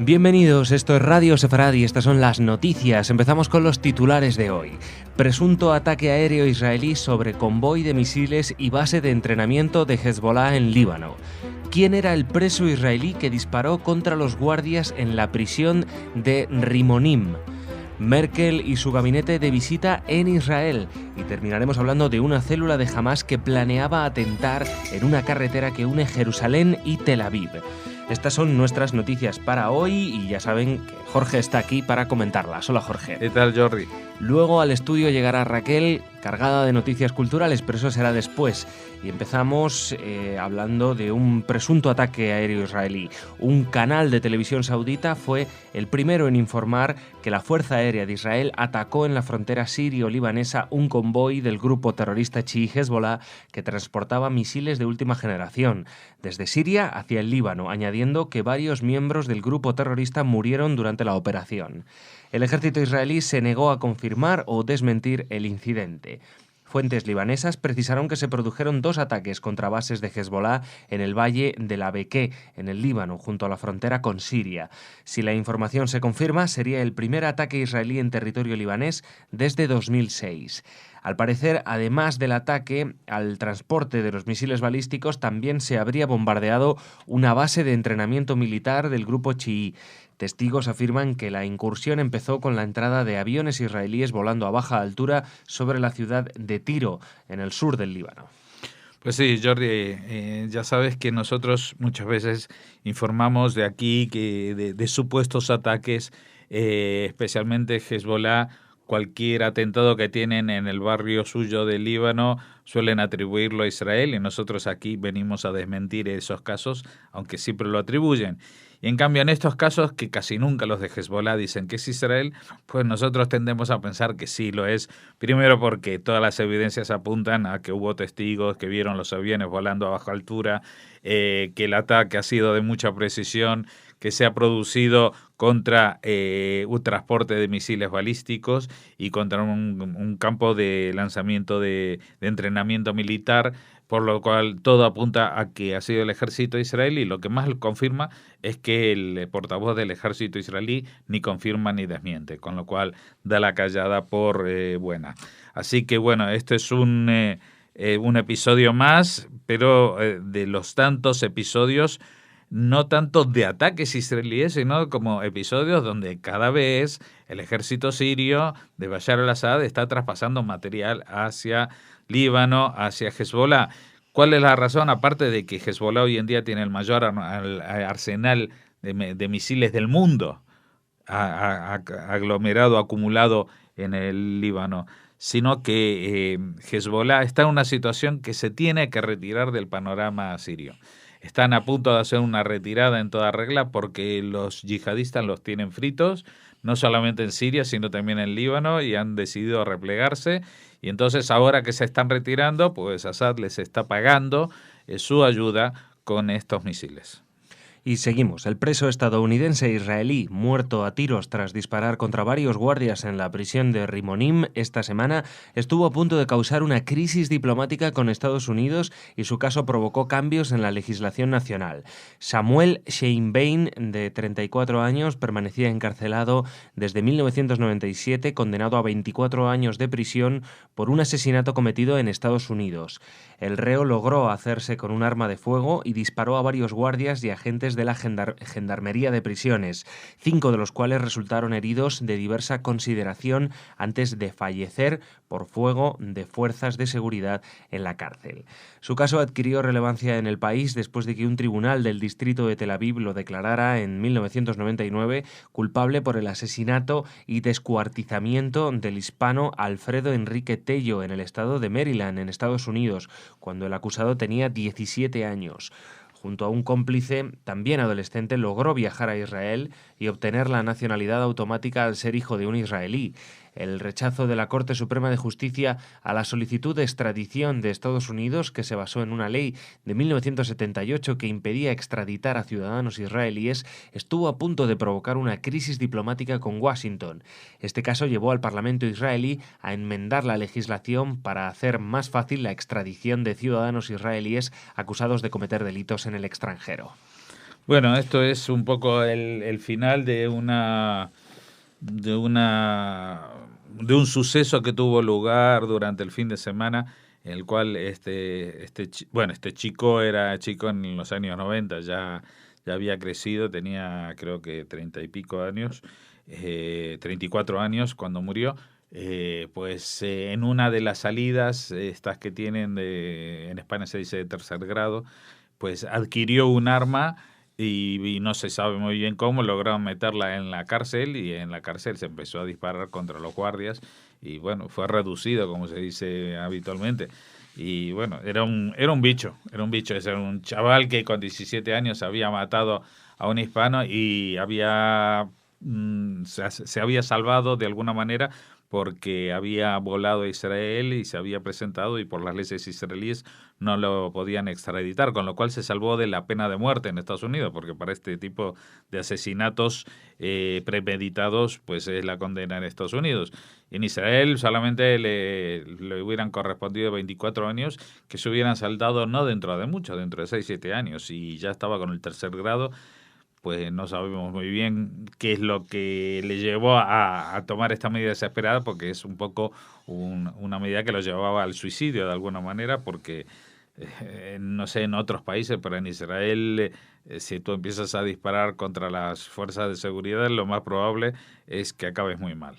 Bienvenidos, esto es Radio Sefarad y estas son las noticias. Empezamos con los titulares de hoy. Presunto ataque aéreo israelí sobre convoy de misiles y base de entrenamiento de Hezbollah en Líbano. ¿Quién era el preso israelí que disparó contra los guardias en la prisión de Rimonim? Merkel y su gabinete de visita en Israel. Y terminaremos hablando de una célula de Hamás que planeaba atentar en una carretera que une Jerusalén y Tel Aviv. Estas son nuestras noticias para hoy y ya saben que Jorge está aquí para comentarlas. Hola, Jorge. ¿Qué tal, Jordi? Luego al estudio llegará Raquel, cargada de noticias culturales, pero eso será después. Y empezamos hablando de un presunto ataque aéreo israelí. Un canal de televisión saudita fue el primero en informar que la Fuerza Aérea de Israel atacó en la frontera sirio-libanesa un convoy del grupo terrorista chií Hezbollah que transportaba misiles de última generación desde Siria hacia el Líbano, añadiendo que varios miembros del grupo terrorista murieron durante la operación. El ejército israelí se negó a confirmar o desmentir el incidente. Fuentes libanesas precisaron que se produjeron 2 ataques contra bases de Hezbollah en el valle de la Bequé, en el Líbano, junto a la frontera con Siria. Si la información se confirma, sería el primer ataque israelí en territorio libanés desde 2006. Al parecer, además del ataque al transporte de los misiles balísticos, también se habría bombardeado una base de entrenamiento militar del grupo chií. Testigos afirman que la incursión empezó con la entrada de aviones israelíes volando a baja altura sobre la ciudad de Tiro, en el sur del Líbano. Pues sí, Jordi, ya sabes que nosotros muchas veces informamos de aquí de supuestos ataques, especialmente Hezbollah. Cualquier atentado que tienen en el barrio suyo del Líbano suelen atribuirlo a Israel y nosotros aquí venimos a desmentir esos casos, aunque siempre lo atribuyen. Y en cambio en estos casos, que casi nunca los de Hezbollah dicen que es Israel, pues nosotros tendemos a pensar que sí lo es. Primero porque todas las evidencias apuntan a que hubo testigos que vieron los aviones volando a baja altura, que el ataque ha sido de mucha precisión, que se ha producido contra un transporte de misiles balísticos y contra un campo de lanzamiento de entrenamiento militar, por lo cual todo apunta a que ha sido el ejército israelí. Lo que más confirma es que el portavoz del ejército israelí ni confirma ni desmiente, con lo cual da la callada por buena. Así que bueno, este es un episodio más, pero de los tantos episodios, no tanto de ataques israelíes, sino como episodios donde cada vez el ejército sirio de Bashar al-Assad está traspasando material hacia Líbano, hacia Hezbollah. ¿Cuál es la razón? Aparte de que Hezbollah hoy en día tiene el mayor arsenal de misiles del mundo, aglomerado, acumulado en el Líbano, sino que Hezbollah está en una situación que se tiene que retirar del panorama sirio. Están a punto de hacer una retirada en toda regla porque los yihadistas los tienen fritos, no solamente en Siria, sino también en Líbano, y han decidido replegarse. Y entonces ahora que se están retirando, pues Assad les está pagando su ayuda con estos misiles. Y seguimos. El preso estadounidense israelí, muerto a tiros tras disparar contra varios guardias en la prisión de Rimonim esta semana, estuvo a punto de causar una crisis diplomática con Estados Unidos y su caso provocó cambios en la legislación nacional. Samuel Sheinbein, de 34 años, permanecía encarcelado desde 1997, condenado a 24 años de prisión por un asesinato cometido en Estados Unidos. El reo logró hacerse con un arma de fuego y disparó a varios guardias y agentes de la Gendarmería de Prisiones, 5 de los cuales resultaron heridos de diversa consideración antes de fallecer por fuego de fuerzas de seguridad en la cárcel. Su caso adquirió relevancia en el país después de que un tribunal del distrito de Tel Aviv lo declarara en 1999 culpable por el asesinato y descuartizamiento del hispano Alfredo Enrique Tello en el estado de Maryland, en Estados Unidos, cuando el acusado tenía 17 años. Junto a un cómplice, también adolescente, logró viajar a Israel y obtener la nacionalidad automática al ser hijo de un israelí. El rechazo de la Corte Suprema de Justicia a la solicitud de extradición de Estados Unidos, que se basó en una ley de 1978 que impedía extraditar a ciudadanos israelíes, estuvo a punto de provocar una crisis diplomática con Washington. Este caso llevó al Parlamento israelí a enmendar la legislación para hacer más fácil la extradición de ciudadanos israelíes acusados de cometer delitos en el extranjero. Bueno, esto es un poco el final de un suceso que tuvo lugar durante el fin de semana, en el cual este chico era chico en los años 90, ya había crecido, tenía creo que 30 y pico años, 34 años cuando murió. En una de las salidas, estas que tienen en España se dice de tercer grado, pues adquirió un arma y no se sabe muy bien cómo lograron meterla en la cárcel, y en la cárcel se empezó a disparar contra los guardias y bueno, fue reducido, como se dice habitualmente. Y bueno, era un bicho, era un chaval que con 17 años había matado a un hispano y se había salvado de alguna manera porque había volado a Israel y se había presentado, y por las leyes israelíes no lo podían extraditar, con lo cual se salvó de la pena de muerte en Estados Unidos, porque para este tipo de asesinatos premeditados pues es la condena en Estados Unidos. En Israel solamente le hubieran correspondido 24 años, que se hubieran saldado no dentro de mucho, dentro de 6-7 años, y ya estaba con el tercer grado. Pues no sabemos muy bien qué es lo que le llevó a tomar esta medida desesperada, porque es un poco una medida que lo llevaba al suicidio de alguna manera, porque no sé en otros países, pero en Israel, si tú empiezas a disparar contra las fuerzas de seguridad, lo más probable es que acabes muy mal.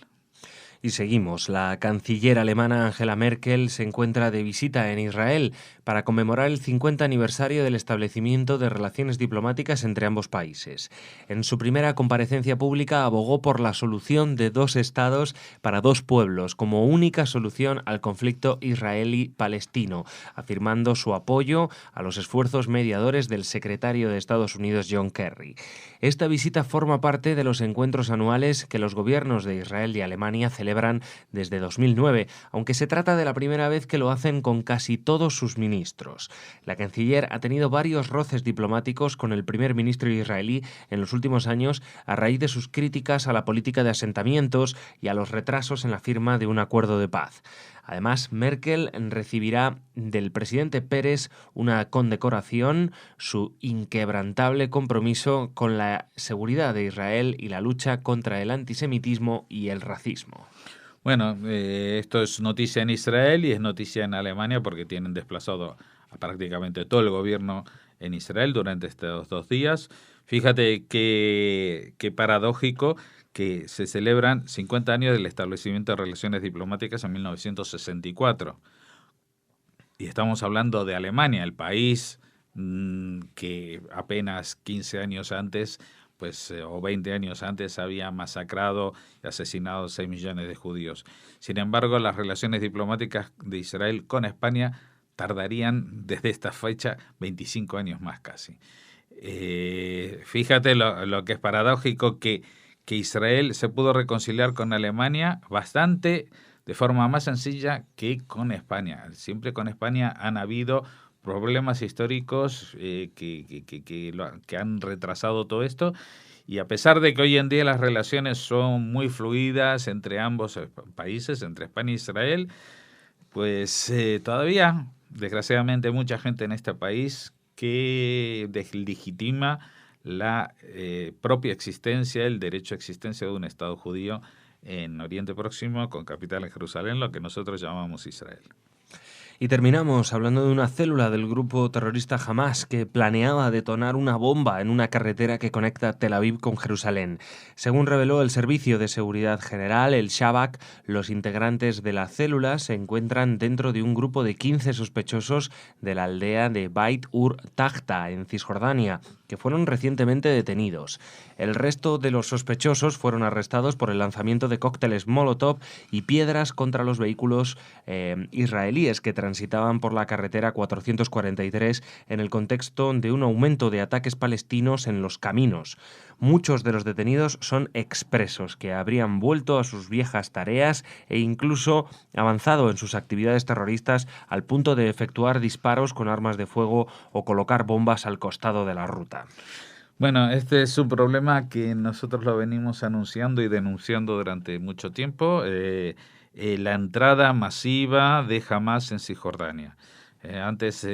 Y seguimos. La canciller alemana Angela Merkel se encuentra de visita en Israel para conmemorar el 50 aniversario del establecimiento de relaciones diplomáticas entre ambos países. En su primera comparecencia pública abogó por la solución de 2 estados para 2 pueblos como única solución al conflicto israelí-palestino, afirmando su apoyo a los esfuerzos mediadores del secretario de Estados Unidos John Kerry. Esta visita forma parte de los encuentros anuales que los gobiernos de Israel y Alemania celebran desde 2009, aunque se trata de la primera vez que lo hacen con casi todos sus ministros. La canciller ha tenido varios roces diplomáticos con el primer ministro israelí en los últimos años a raíz de sus críticas a la política de asentamientos y a los retrasos en la firma de un acuerdo de paz. Además, Merkel recibirá del presidente Pérez una condecoración, su inquebrantable compromiso con la seguridad de Israel y la lucha contra el antisemitismo y el racismo. Bueno, esto es noticia en Israel y es noticia en Alemania porque tienen desplazado a prácticamente todo el gobierno en Israel durante estos 2 días. Fíjate qué paradójico que se celebran 50 años del establecimiento de relaciones diplomáticas en 1964. Y estamos hablando de Alemania, el país que apenas 15 años antes, o 20 años antes, había masacrado y asesinado 6 millones de judíos. Sin embargo, las relaciones diplomáticas de Israel con España tardarían desde esta fecha 25 años más casi. Fíjate lo que es paradójico que Israel se pudo reconciliar con Alemania bastante de forma más sencilla que con España. Siempre con España han habido problemas históricos que han retrasado todo esto, y a pesar de que hoy en día las relaciones son muy fluidas entre ambos países, entre España e Israel, todavía, desgraciadamente, hay mucha gente en este país que deslegitima la propia existencia, el derecho a existencia de un Estado judío en Oriente Próximo, con capital en Jerusalén, lo que nosotros llamamos Israel. Y terminamos hablando de una célula del grupo terrorista Hamás que planeaba detonar una bomba en una carretera que conecta Tel Aviv con Jerusalén. Según reveló el Servicio de Seguridad General, el Shabak, los integrantes de la célula se encuentran dentro de un grupo de 15 sospechosos de la aldea de Beit Ur Tahta, en Cisjordania, que fueron recientemente detenidos. El resto de los sospechosos fueron arrestados por el lanzamiento de cócteles Molotov y piedras contra los vehículos israelíes que transitaban por la carretera 443 en el contexto de un aumento de ataques palestinos en los caminos. Muchos de los detenidos son expresos que habrían vuelto a sus viejas tareas e incluso avanzado en sus actividades terroristas al punto de efectuar disparos con armas de fuego o colocar bombas al costado de la ruta. Bueno, este es un problema que nosotros lo venimos anunciando y denunciando durante mucho tiempo, la entrada masiva de Hamás en Cisjordania. Antes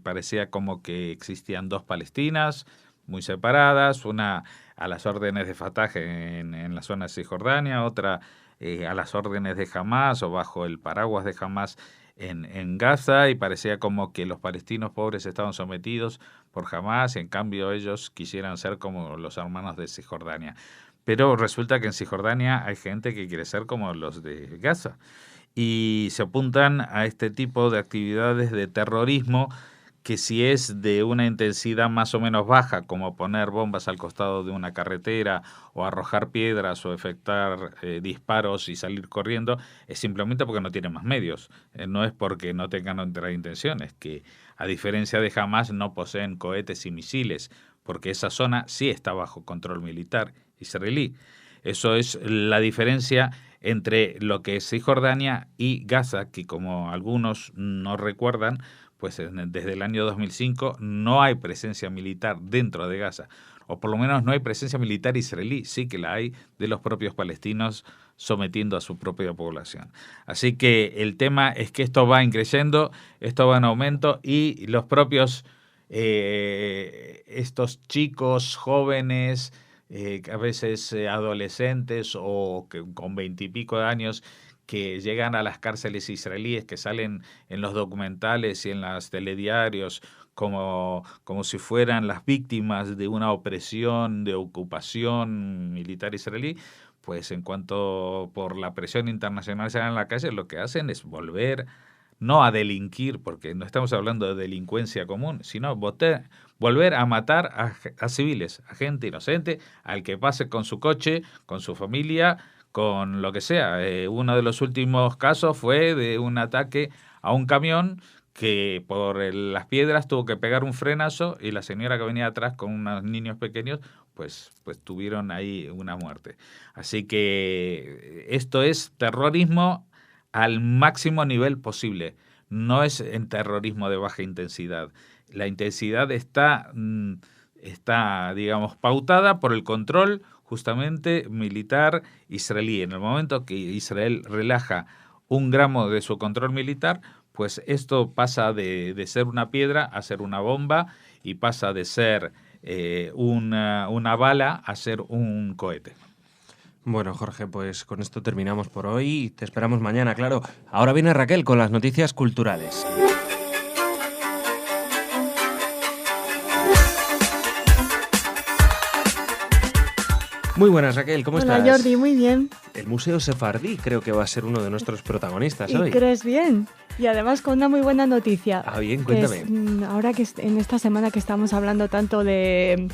parecía como que existían 2 Palestinas muy separadas, una a las órdenes de Fatah en la zona de Cisjordania, otra a las órdenes de Hamás o bajo el paraguas de Hamás en Gaza, y parecía como que los palestinos pobres estaban sometidos por Hamás, y en cambio ellos quisieran ser como los hermanos de Cisjordania. Pero resulta que en Cisjordania hay gente que quiere ser como los de Gaza, y se apuntan a este tipo de actividades de terrorismo que, si es de una intensidad más o menos baja, como poner bombas al costado de una carretera o arrojar piedras o efectuar disparos y salir corriendo, es simplemente porque no tienen más medios. No es porque no tengan otras intenciones, que a diferencia de Hamás no poseen cohetes y misiles, porque esa zona sí está bajo control militar israelí. Eso es la diferencia entre lo que es Cisjordania y Gaza, que, como algunos no recuerdan, pues desde el año 2005 no hay presencia militar dentro de Gaza, o por lo menos no hay presencia militar israelí, sí que la hay de los propios palestinos sometiendo a su propia población. Así que el tema es que esto va creciendo, esto va en aumento, y los propios estos chicos jóvenes, a veces adolescentes o que con 20 y pico de años, que llegan a las cárceles israelíes, que salen en los documentales y en los telediarios como si fueran las víctimas de una opresión, de ocupación militar israelí, pues en cuanto por la presión internacional se van a la calle, lo que hacen es volver no a delinquir, porque no estamos hablando de delincuencia común, sino volver a matar a civiles, a gente inocente, al que pase con su coche, con su familia, con lo que sea. Uno de los últimos casos fue de un ataque a un camión que por las piedras tuvo que pegar un frenazo y la señora que venía atrás con unos niños pequeños pues tuvieron ahí una muerte. Así que esto es terrorismo al máximo nivel posible. No es en terrorismo de baja intensidad. La intensidad está, digamos, pautada por el control justamente militar israelí. En el momento que Israel relaja 1 gramo de su control militar, pues esto pasa de ser una piedra a ser una bomba y pasa de ser una bala a ser un cohete. Bueno, Jorge, pues con esto terminamos por hoy. Te esperamos mañana, claro. Ahora viene Raquel con las noticias culturales. Muy buenas, Raquel, ¿cómo estás? Hola, Jordi, muy bien. El Museo Sefardí creo que va a ser uno de nuestros protagonistas hoy. ¿Y crees bien? Y además con una muy buena noticia. Ah, bien, cuéntame. Ahora que en esta semana que estamos hablando tanto de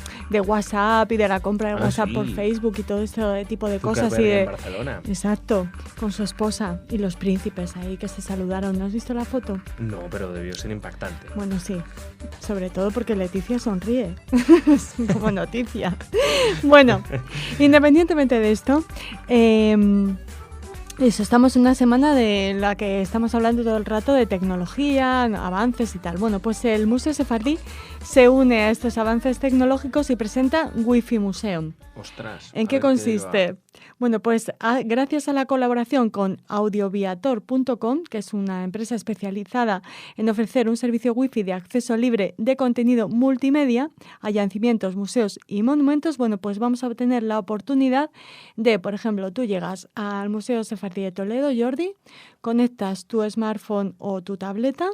WhatsApp y de la compra de WhatsApp por Facebook y todo este tipo de cosas. En Barcelona. Exacto, con su esposa y los príncipes ahí que se saludaron. ¿No has visto la foto? No, pero debió ser impactante. Bueno, sí. Sobre todo porque Leticia sonríe. Es como noticia. Bueno, independientemente de esto, estamos en una semana de la que estamos hablando todo el rato de tecnología, avances y tal. Bueno, pues el Museo Sefardí se une a estos avances tecnológicos y presenta Wi-Fi Museum. ¡Ostras! ¿En qué consiste? Bueno, pues gracias a la colaboración con audioviator.com, que es una empresa especializada en ofrecer un servicio Wi-Fi de acceso libre de contenido multimedia a yacimientos, museos y monumentos, bueno, pues vamos a obtener la oportunidad de, por ejemplo, tú llegas al Museo Sefardí de Toledo, Jordi, conectas tu smartphone o tu tableta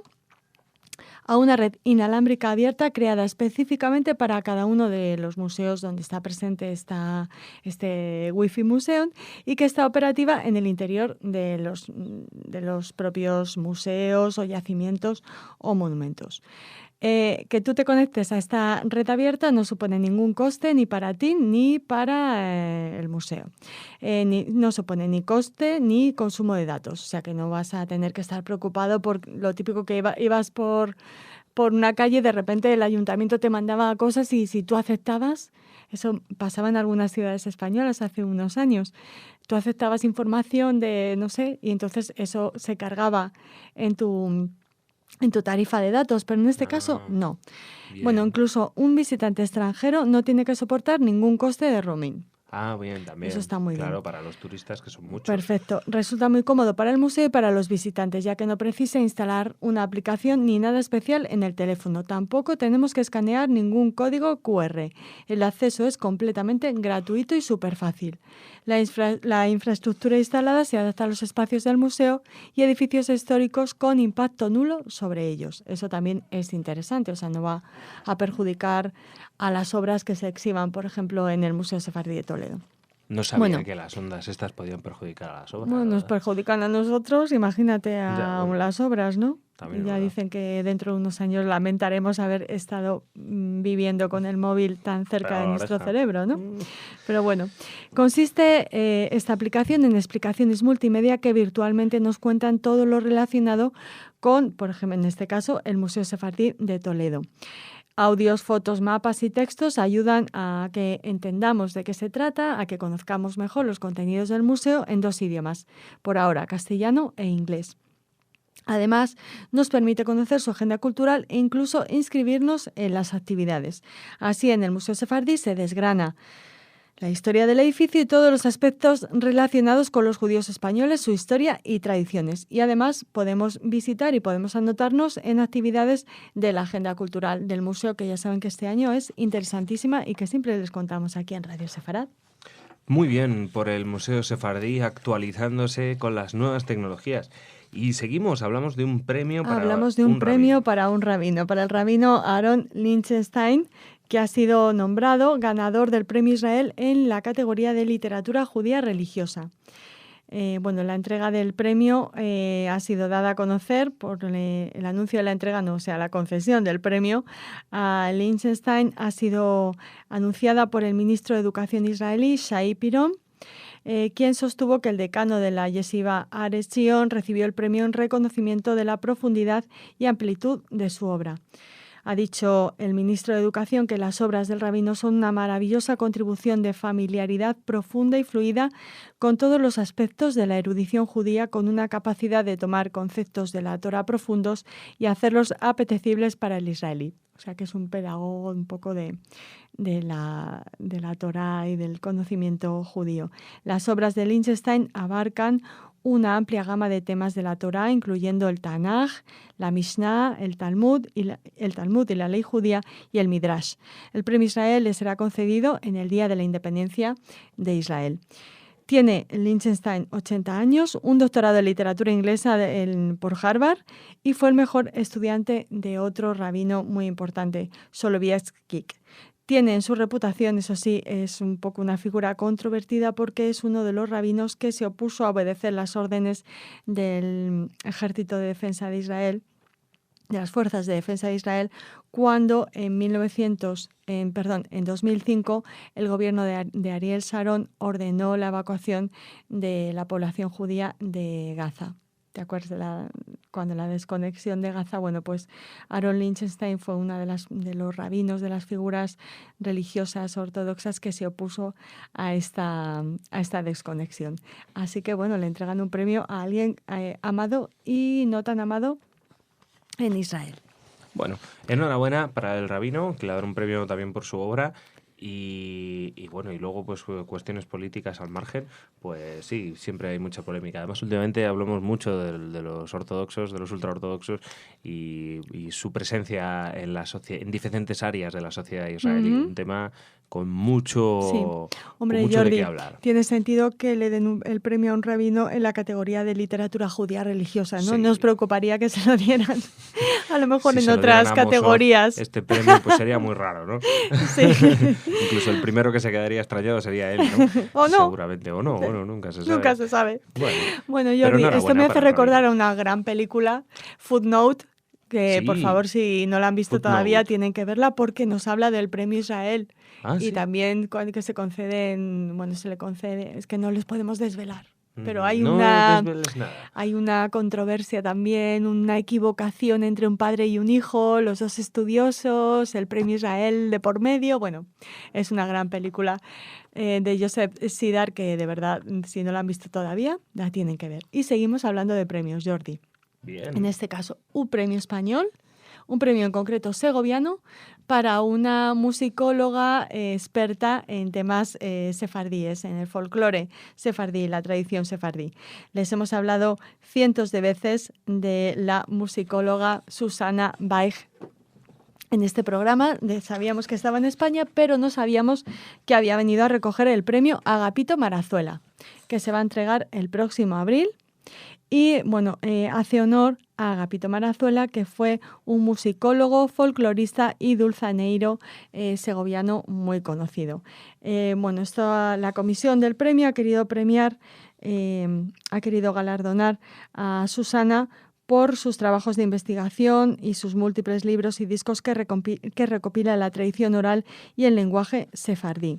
a una red inalámbrica abierta creada específicamente para cada uno de los museos donde está presente este Wi-Fi Museum y que está operativa en el interior de los propios museos o yacimientos o monumentos. Que tú te conectes a esta red abierta no supone ningún coste ni para ti ni para el museo. No supone ni coste ni consumo de datos, o sea que no vas a tener que estar preocupado por lo típico que ibas por una calle y de repente el ayuntamiento te mandaba cosas y si tú aceptabas, eso pasaba en algunas ciudades españolas hace unos años, tú aceptabas información de, no sé, y entonces eso se cargaba en tu tarifa de datos, pero en este caso no. Bien. Bueno, incluso un visitante extranjero no tiene que soportar ningún coste de roaming. Ah, bien, también. Eso está muy bien. Claro, para los turistas que son muchos. Perfecto. Resulta muy cómodo para el museo y para los visitantes, ya que no precisa instalar una aplicación ni nada especial en el teléfono. Tampoco tenemos que escanear ningún código QR. El acceso es completamente gratuito y súper fácil. La infraestructura instalada se adapta a los espacios del museo y edificios históricos con impacto nulo sobre ellos. Eso también es interesante, o sea, no va a perjudicar a las obras que se exhiban, por ejemplo, en el Museo Sefardí de Toledo. No sabía que las ondas estas podían perjudicar a las obras. Bueno, nos perjudican a nosotros, imagínate a las obras, ¿no? También ya dicen que dentro de unos años lamentaremos haber estado viviendo con el móvil tan cerca de nuestro cerebro, ¿no? Pero bueno, consiste esta aplicación en explicaciones multimedia que virtualmente nos cuentan todo lo relacionado con, por ejemplo, en este caso, el Museo Sefardí de Toledo. Audios, fotos, mapas y textos ayudan a que entendamos de qué se trata, a que conozcamos mejor los contenidos del museo en 2 idiomas, por ahora castellano e inglés. Además, nos permite conocer su agenda cultural e incluso inscribirnos en las actividades. Así, en el Museo Sefardí se desgrana la historia del edificio y todos los aspectos relacionados con los judíos españoles, su historia y tradiciones. Y además podemos visitar y podemos anotarnos en actividades de la agenda cultural del museo, que ya saben que este año es interesantísima y que siempre les contamos aquí en Radio Sefarad. Muy bien, por el Museo Sefardí actualizándose con las nuevas tecnologías. Y seguimos, hablamos de un premio para para un rabino, para el rabino Aaron Lichtenstein, que ha sido nombrado ganador del Premio Israel en la categoría de literatura judía religiosa. Bueno, la entrega del premio ha sido dada a conocer por el anuncio de la entrega, no, o sea, la concesión del premio a Liechtenstein ha sido anunciada por el ministro de Educación israelí, Shai Piron, quien sostuvo que el decano de la Yeshiva Ares Zion recibió el premio en reconocimiento de la profundidad y amplitud de su obra. Ha dicho el ministro de Educación que las obras del rabino son una maravillosa contribución de familiaridad profunda y fluida con todos los aspectos de la erudición judía, con una capacidad de tomar conceptos de la Torá profundos y hacerlos apetecibles para el israelí. O sea que es un pedagogo un poco de la Torá y del conocimiento judío. Las obras de Liechtenstein abarcan una amplia gama de temas de la Torá, incluyendo el Tanaj, la Mishnah, el Talmud y la ley judía y el Midrash. El premio Israel le será concedido en el Día de la Independencia de Israel. Tiene Liechtenstein 80 años, un doctorado en literatura inglesa por Harvard y fue el mejor estudiante de otro rabino muy importante, Soloveitchik. Tiene en su reputación, eso sí, es un poco una figura controvertida porque es uno de los rabinos que se opuso a obedecer las órdenes del Ejército de Defensa de Israel, de las Fuerzas de Defensa de Israel, cuando en 2005 el gobierno de Ariel Sharon ordenó la evacuación de la población judía de Gaza. ¿Te acuerdas cuando la desconexión de Gaza? Bueno, pues Aaron Liechtenstein fue una de los rabinos, de las figuras religiosas ortodoxas que se opuso a esta desconexión. Así que, bueno, le entregan un premio a alguien amado y no tan amado en Israel. Bueno, enhorabuena para el rabino, que le dará un premio también por su obra. Y bueno, y luego pues cuestiones políticas al margen, pues sí, siempre hay mucha polémica. Además, últimamente hablamos mucho de los ortodoxos, de los ultraortodoxos y su presencia en diferentes áreas de la sociedad israelí. Un tema con mucho, sí. Hombre, con mucho Jordi, de qué hablar. Tiene sentido que le den el premio a un rabino en la categoría de literatura judía religiosa, ¿no? Sí. Nos preocuparía que se lo dieran a lo mejor Si en otras categorías. Este premio pues sería muy raro, ¿no? Sí. Incluso el primero que se quedaría extrañado sería él, ¿no? O no. Seguramente, o no, bueno, nunca se sabe. Nunca se sabe. Bueno, Jordi, esto me hace recordar a una gran película, Footnote, que sí. por favor, si no la han visto todavía, tienen que verla porque nos habla del premio Israel. Y ¿sí? También que se le concede, es que no les podemos desvelar. Pero hay una controversia también, una equivocación entre un padre y un hijo, los dos estudiosos, el premio Israel de por medio. Bueno, es una gran película de Joseph Sidar que de verdad, si no la han visto todavía, la tienen que ver. Y seguimos hablando de premios, Jordi. Bien. En este caso, un premio español, un premio en concreto segoviano, para una musicóloga experta en temas sefardíes, en el folclore sefardí, la tradición sefardí. Les hemos hablado cientos de veces de la musicóloga Susana Baig. En este programa sabíamos que estaba en España, pero no sabíamos que había venido a recoger el premio Agapito Marazuela, que se va a entregar el próximo abril. Y bueno, hace honor a Agapito Marazuela, que fue un musicólogo, folclorista y dulzaneiro segoviano muy conocido. La comisión del premio ha querido galardonar a Susana por sus trabajos de investigación y sus múltiples libros y discos que recopila la tradición oral y el lenguaje sefardí.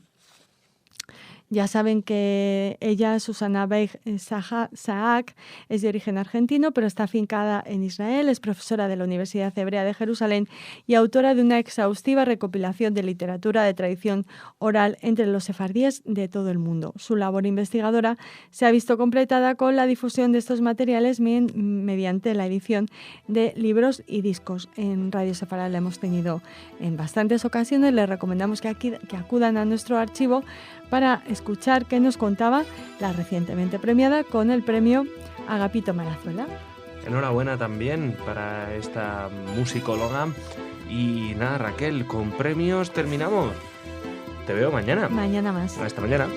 Ya saben que ella, Susana Baig Saak, es de origen argentino, pero está afincada en Israel, es profesora de la Universidad Hebrea de Jerusalén y autora de una exhaustiva recopilación de literatura de tradición oral entre los sefardíes de todo el mundo. Su labor investigadora se ha visto completada con la difusión de estos materiales mediante la edición de libros y discos. En Radio Sefarad la hemos tenido en bastantes ocasiones. Les recomendamos que acudan a nuestro archivo para escuchar qué nos contaba la recientemente premiada con el premio Agapito Marazuela. Enhorabuena también para esta musicóloga. Y nada, Raquel, con premios terminamos. Te veo mañana. Mañana más. Hasta mañana.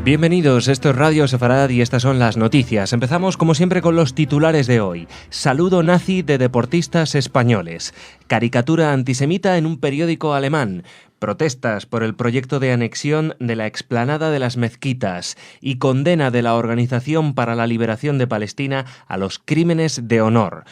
Bienvenidos, esto es Radio Sefarad y estas son las noticias. Empezamos como siempre con los titulares de hoy. Saludo nazi de deportistas españoles. Caricatura antisemita en un periódico alemán. Protestas por el proyecto de anexión de la explanada de las mezquitas y condena de la Organización para la Liberación de Palestina a los crímenes de honor.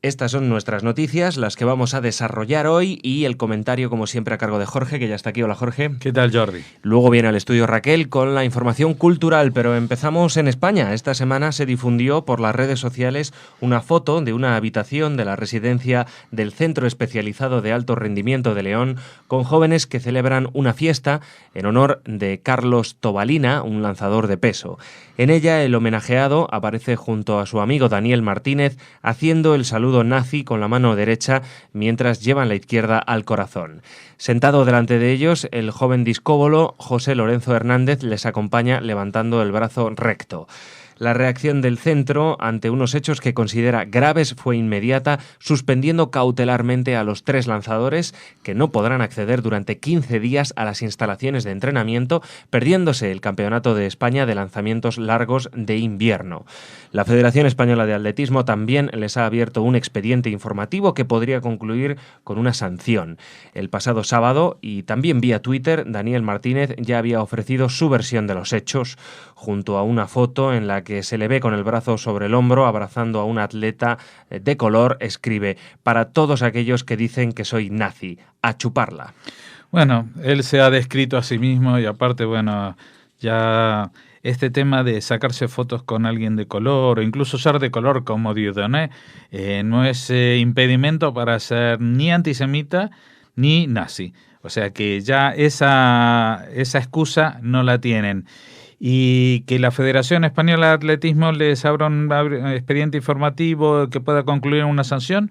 Estas son nuestras noticias, las que vamos a desarrollar hoy, y el comentario, como siempre, a cargo de Jorge, que ya está aquí. Hola, Jorge. ¿Qué tal, Jordi? Luego viene al estudio Raquel con la información cultural, pero empezamos en España. Esta semana se difundió por las redes sociales una foto de una habitación de la residencia del Centro Especializado de Alto Rendimiento de León, con jóvenes que celebran una fiesta en honor de Carlos Tobalina, un lanzador de peso. En ella, el homenajeado aparece junto a su amigo Daniel Martínez, haciendo el saludo nazi con la mano derecha mientras llevan la izquierda al corazón. Sentado delante de ellos, el joven discóbolo José Lorenzo Hernández les acompaña levantando el brazo recto. La reacción del centro ante unos hechos que considera graves fue inmediata, suspendiendo cautelarmente a los 3 lanzadores, que no podrán acceder durante 15 días a las instalaciones de entrenamiento, perdiéndose el Campeonato de España de lanzamientos largos de invierno. La Federación Española de Atletismo también les ha abierto un expediente informativo que podría concluir con una sanción. El pasado sábado, y también vía Twitter, Daniel Martínez ya había ofrecido su versión de los hechos, junto a una foto en la que se le ve con el brazo sobre el hombro abrazando a un atleta de color. Escribe: para todos aquellos que dicen que soy nazi, a chuparla. Bueno, él se ha descrito a sí mismo y aparte, bueno, ya este tema de sacarse fotos con alguien de color o incluso ser de color como Dieudonné no es impedimento para ser ni antisemita ni nazi. O sea que ya esa excusa no la tienen. Y que la Federación Española de Atletismo les abra un expediente informativo que pueda concluir en una sanción,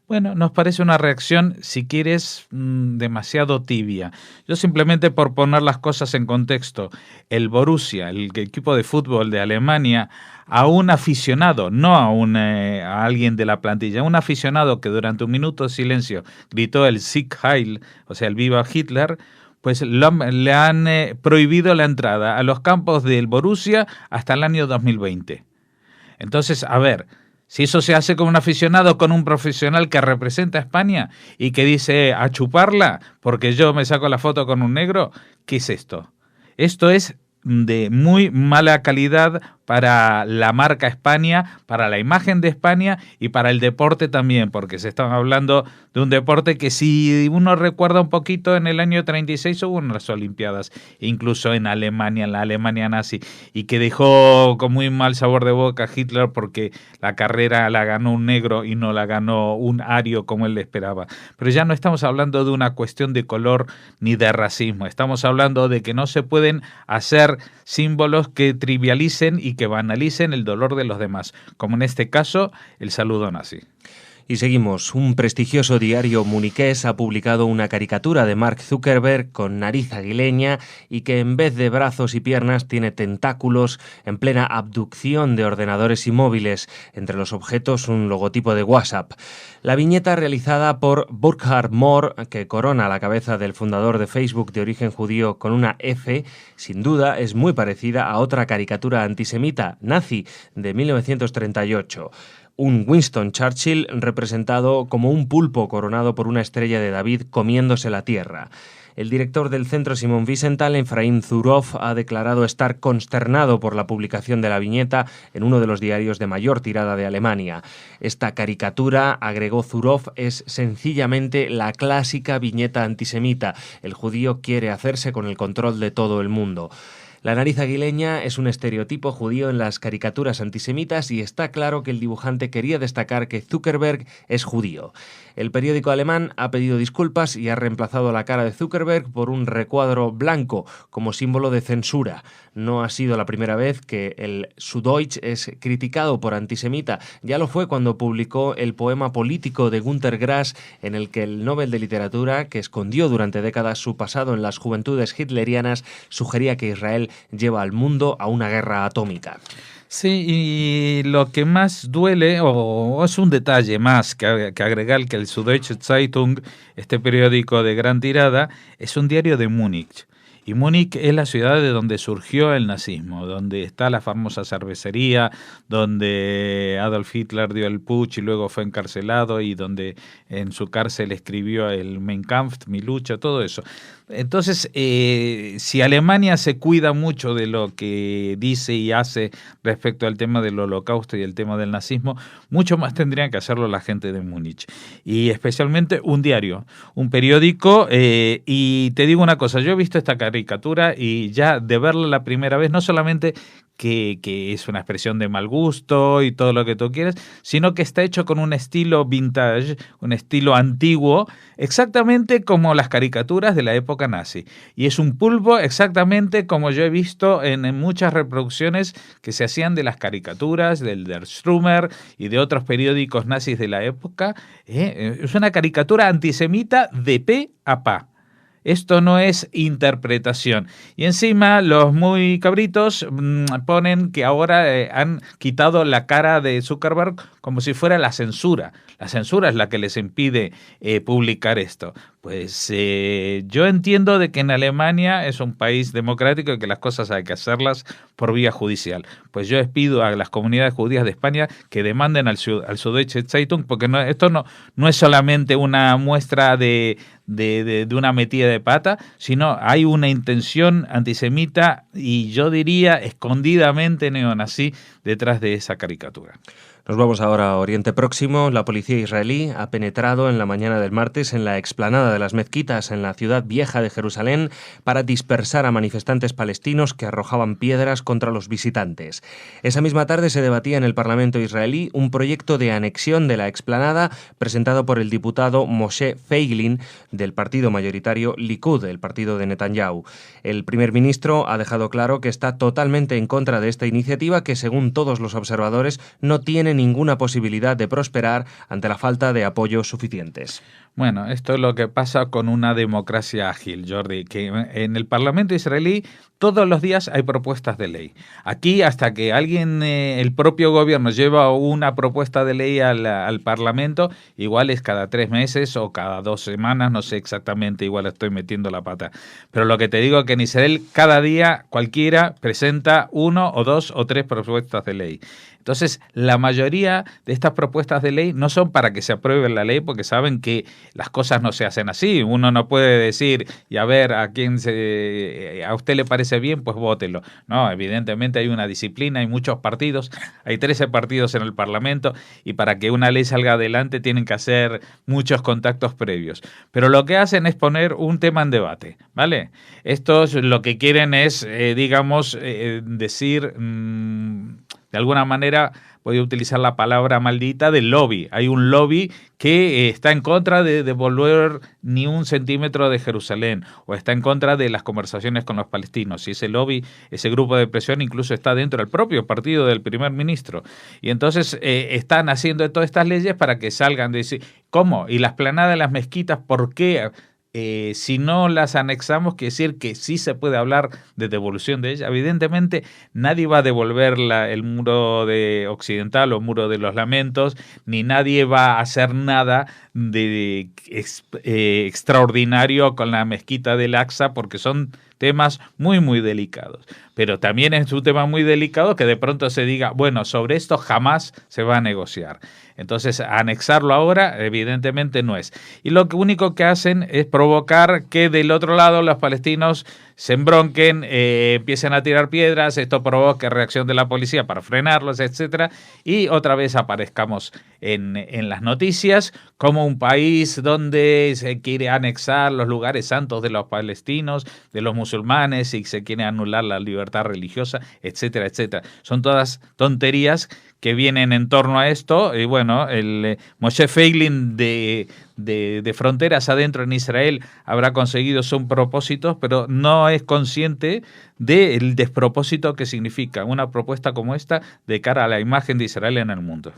bueno, nos parece una reacción, si quieres, demasiado tibia. Yo simplemente, por poner las cosas en contexto, el Borussia, el equipo de fútbol de Alemania, a un aficionado, no a alguien de la plantilla, a un aficionado que durante un minuto de silencio gritó el Sieg Heil, o sea, el Viva Hitler, pues le han prohibido la entrada a los campos del Borussia hasta el año 2020. Entonces, a ver, si eso se hace con un aficionado, con un profesional que representa a España y que dice a chuparla porque yo me saco la foto con un negro, ¿qué es esto? Esto es de muy mala calidad para la marca España, para la imagen de España y para el deporte también, porque se está hablando de un deporte que, si uno recuerda un poquito, en el año 36 hubo unas Olimpiadas, incluso en Alemania, en la Alemania nazi, y que dejó con muy mal sabor de boca a Hitler porque la carrera la ganó un negro y no la ganó un ario como él le esperaba. Pero ya no estamos hablando de una cuestión de color ni de racismo, estamos hablando de que no se pueden hacer símbolos que trivialicen y que banalicen el dolor de los demás, como en este caso el saludo nazi. Y seguimos. Un prestigioso diario muniqués ha publicado una caricatura de Mark Zuckerberg con nariz aguileña y que en vez de brazos y piernas tiene tentáculos en plena abducción de ordenadores y móviles. Entre los objetos, un logotipo de WhatsApp. La viñeta, realizada por Burkhard Mohr, que corona la cabeza del fundador de Facebook de origen judío con una F, sin duda es muy parecida a otra caricatura antisemita, nazi, de 1938. Un Winston Churchill representado como un pulpo coronado por una estrella de David comiéndose la tierra. El director del centro Simon Wiesenthal, Efraín Zurov, ha declarado estar consternado por la publicación de la viñeta en uno de los diarios de mayor tirada de Alemania. Esta caricatura, agregó Zurov, es sencillamente la clásica viñeta antisemita. El judío quiere hacerse con el control de todo el mundo. La nariz aguileña es un estereotipo judío en las caricaturas antisemitas y está claro que el dibujante quería destacar que Zuckerberg es judío. El periódico alemán ha pedido disculpas y ha reemplazado la cara de Zuckerberg por un recuadro blanco como símbolo de censura. No ha sido la primera vez que el Süddeutsche es criticado por antisemita. Ya lo fue cuando publicó el poema político de Günter Grass, en el que el Nobel de Literatura, que escondió durante décadas su pasado en las juventudes hitlerianas, sugería que Israel lleva al mundo a una guerra atómica. Sí, y lo que más duele, o es un detalle más que agregar, que el Süddeutsche Zeitung, este periódico de gran tirada, es un diario de Múnich. Y Múnich es la ciudad de donde surgió el nazismo, donde está la famosa cervecería, donde Adolf Hitler dio el putsch y luego fue encarcelado, y donde en su cárcel escribió el Mein Kampf, mi lucha, todo eso. Entonces, si Alemania se cuida mucho de lo que dice y hace respecto al tema del holocausto y el tema del nazismo, mucho más tendrían que hacerlo la gente de Múnich. Y especialmente un diario, un periódico. Y te digo una cosa, yo he visto esta caricatura y ya de verla la primera vez, no solamente que es una expresión de mal gusto y todo lo que tú quieres, sino que está hecho con un estilo vintage, un estilo antiguo, exactamente como las caricaturas de la época nazi. Y es un pulpo exactamente como yo he visto en muchas reproducciones que se hacían de las caricaturas, del Der Strömer y de otros periódicos nazis de la época. Es una caricatura antisemita de pe a pa. Esto no es interpretación. Y encima los muy cabritos ponen que ahora han quitado la cara de Zuckerberg como si fuera la censura. La censura es la que les impide publicar esto. Pues yo entiendo de que en Alemania es un país democrático y que las cosas hay que hacerlas por vía judicial. Pues yo les pido a las comunidades judías de España que demanden al Süddeutsche Zeitung, porque esto no es solamente una muestra de una metida de pata, sino hay una intención antisemita y yo diría escondidamente neonazi detrás de esa caricatura. Nos vamos ahora a Oriente Próximo. La policía israelí ha penetrado en la mañana del martes en la explanada de las mezquitas en la ciudad vieja de Jerusalén para dispersar a manifestantes palestinos que arrojaban piedras contra los visitantes. Esa misma tarde se debatía en el Parlamento israelí un proyecto de anexión de la explanada presentado por el diputado Moshe Feiglin del partido mayoritario Likud, el partido de Netanyahu. El primer ministro ha dejado claro que está totalmente en contra de esta iniciativa que, según todos los observadores, no tiene ninguna posibilidad de prosperar ante la falta de apoyos suficientes. Bueno, esto es lo que pasa con una democracia ágil, Jordi, que en el Parlamento israelí todos los días hay propuestas de ley. Aquí, hasta que alguien, el propio gobierno, lleva una propuesta de ley al Parlamento, igual es cada 3 meses o cada 2 semanas, no sé exactamente, igual estoy metiendo la pata. Pero lo que te digo es que en Israel cada día cualquiera presenta 1 o 2 o 3 propuestas de ley. Entonces, la mayoría de estas propuestas de ley no son para que se apruebe la ley, porque saben que las cosas no se hacen así. Uno no puede decir, y a ver, a usted le parece bien, pues vótelo. No, evidentemente hay una disciplina, hay muchos partidos, hay 13 partidos en el Parlamento, y para que una ley salga adelante tienen que hacer muchos contactos previos. Pero lo que hacen es poner un tema en debate, ¿vale? Estos lo que quieren es, decir... de alguna manera voy a utilizar la palabra maldita del lobby. Hay un lobby que está en contra de devolver ni un centímetro de Jerusalén o está en contra de las conversaciones con los palestinos. Y ese lobby, ese grupo de presión incluso está dentro del propio partido del primer ministro. Y entonces están haciendo todas estas leyes para que salgan de decir, ¿cómo? Y las planadas de las mezquitas, ¿por qué? Si no las anexamos, quiere decir que sí se puede hablar de devolución de ella. Evidentemente, nadie va a devolver el muro occidental o muro de los lamentos, ni nadie va a hacer nada de extraordinario con la mezquita del Aqsa, porque son temas muy, muy delicados. Pero también es un tema muy delicado que de pronto se diga, bueno, sobre esto jamás se va a negociar. Entonces, anexarlo ahora, evidentemente no es. Y lo único que hacen es provocar que del otro lado los palestinos se embronquen, empiecen a tirar piedras, esto provoca reacción de la policía para frenarlos, etcétera, y otra vez aparezcamos en las noticias como un país donde se quiere anexar los lugares santos de los palestinos, de los musulmanes, y se quiere anular la libertad religiosa, etcétera, etcétera. Son todas tonterías que vienen en torno a esto. Y bueno, el Moshe Feiglin de Fronteras Adentro en Israel habrá conseguido sus propósitos, pero no es consciente del despropósito que significa una propuesta como esta de cara a la imagen de Israel en el mundo.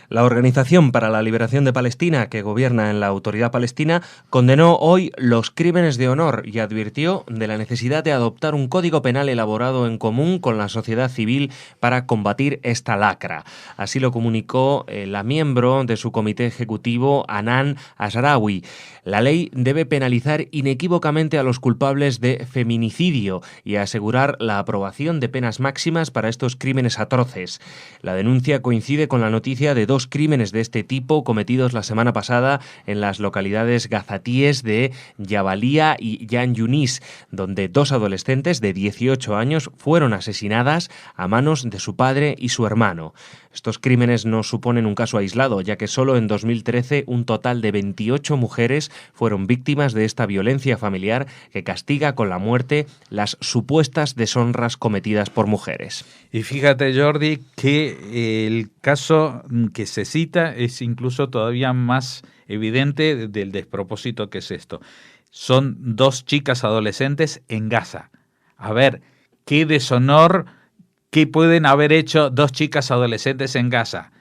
La Organización para la Liberación de Palestina, que gobierna en la Autoridad Palestina, condenó hoy los crímenes de honor y advirtió de la necesidad de adoptar un código penal elaborado en común con la sociedad civil para combatir esta lacra. Así lo comunicó la miembro de su comité ejecutivo, Hanan Ashrawi. La ley debe penalizar inequívocamente a los culpables de feminicidio y asegurar la aprobación de penas máximas para estos crímenes atroces. La denuncia coincide con la noticia de 2 crímenes de este tipo cometidos la semana pasada en las localidades gazatíes de Jabalia y Yan Yunis, donde 2 adolescentes de 18 años fueron asesinadas a manos de su padre y su hermano. Estos crímenes no suponen un caso aislado, ya que solo en 2013 un total de 28 mujeres fueron víctimas de esta violencia familiar que castiga con la muerte las supuestas deshonras cometidas por mujeres. Y fíjate, Jordi, que el caso que se cita es incluso todavía más evidente del despropósito que es esto. Son 2 chicas adolescentes en Gaza. A ver, qué deshonor. ¿Qué pueden haber hecho 2 chicas adolescentes en Gaza?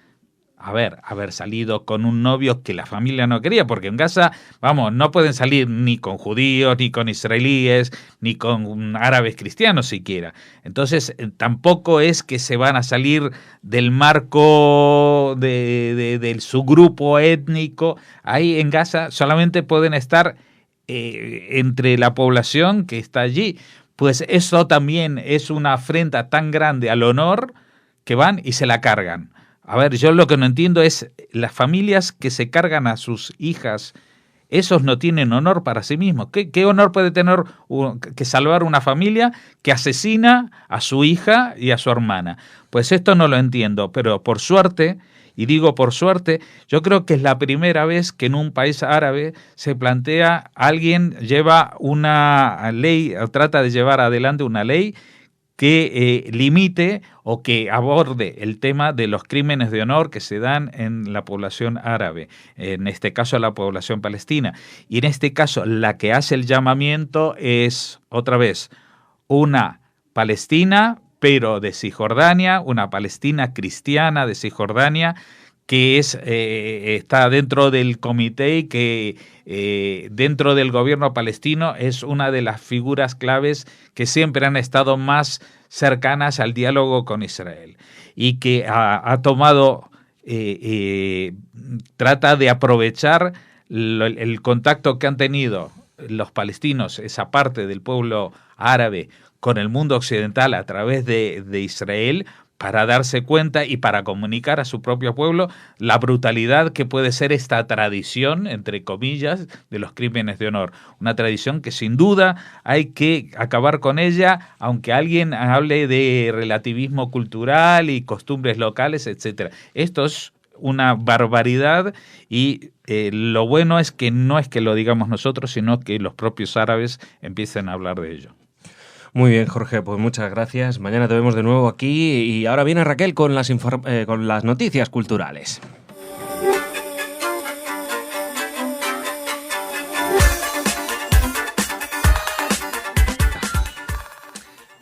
A ver, haber salido con un novio que la familia no quería, porque en Gaza, vamos, no pueden salir ni con judíos, ni con israelíes, ni con árabes cristianos siquiera. Entonces, tampoco es que se van a salir del marco de su grupo étnico. Ahí en Gaza solamente pueden estar entre la población que está allí. Pues eso también es una afrenta tan grande al honor que van y se la cargan. A ver, yo lo que no entiendo es las familias que se cargan a sus hijas, esos no tienen honor para sí mismos. ¿Qué honor puede tener que salvar una familia que asesina a su hija y a su hermana? Pues esto no lo entiendo, pero por suerte, y digo por suerte, yo creo que es la primera vez que en un país árabe se plantea, alguien lleva una ley, o trata de llevar adelante una ley que limite o que aborde el tema de los crímenes de honor que se dan en la población árabe, en este caso la población palestina. Y en este caso la que hace el llamamiento es, otra vez, una palestina, pero de Cisjordania, una palestina cristiana de Cisjordania, que está dentro del comité y que dentro del gobierno palestino es una de las figuras claves que siempre han estado más cercanas al diálogo con Israel y que ha tomado, trata de aprovechar el contacto que han tenido los palestinos, esa parte del pueblo árabe, con el mundo occidental a través de Israel, para darse cuenta y para comunicar a su propio pueblo la brutalidad que puede ser esta tradición, entre comillas, de los crímenes de honor. Una tradición que sin duda hay que acabar con ella, aunque alguien hable de relativismo cultural y costumbres locales, etc. Esto es una barbaridad y lo bueno es que no es que lo digamos nosotros, sino que los propios árabes empiecen a hablar de ello. Muy bien, Jorge, pues muchas gracias. Mañana te vemos de nuevo aquí y ahora viene Raquel con las noticias culturales.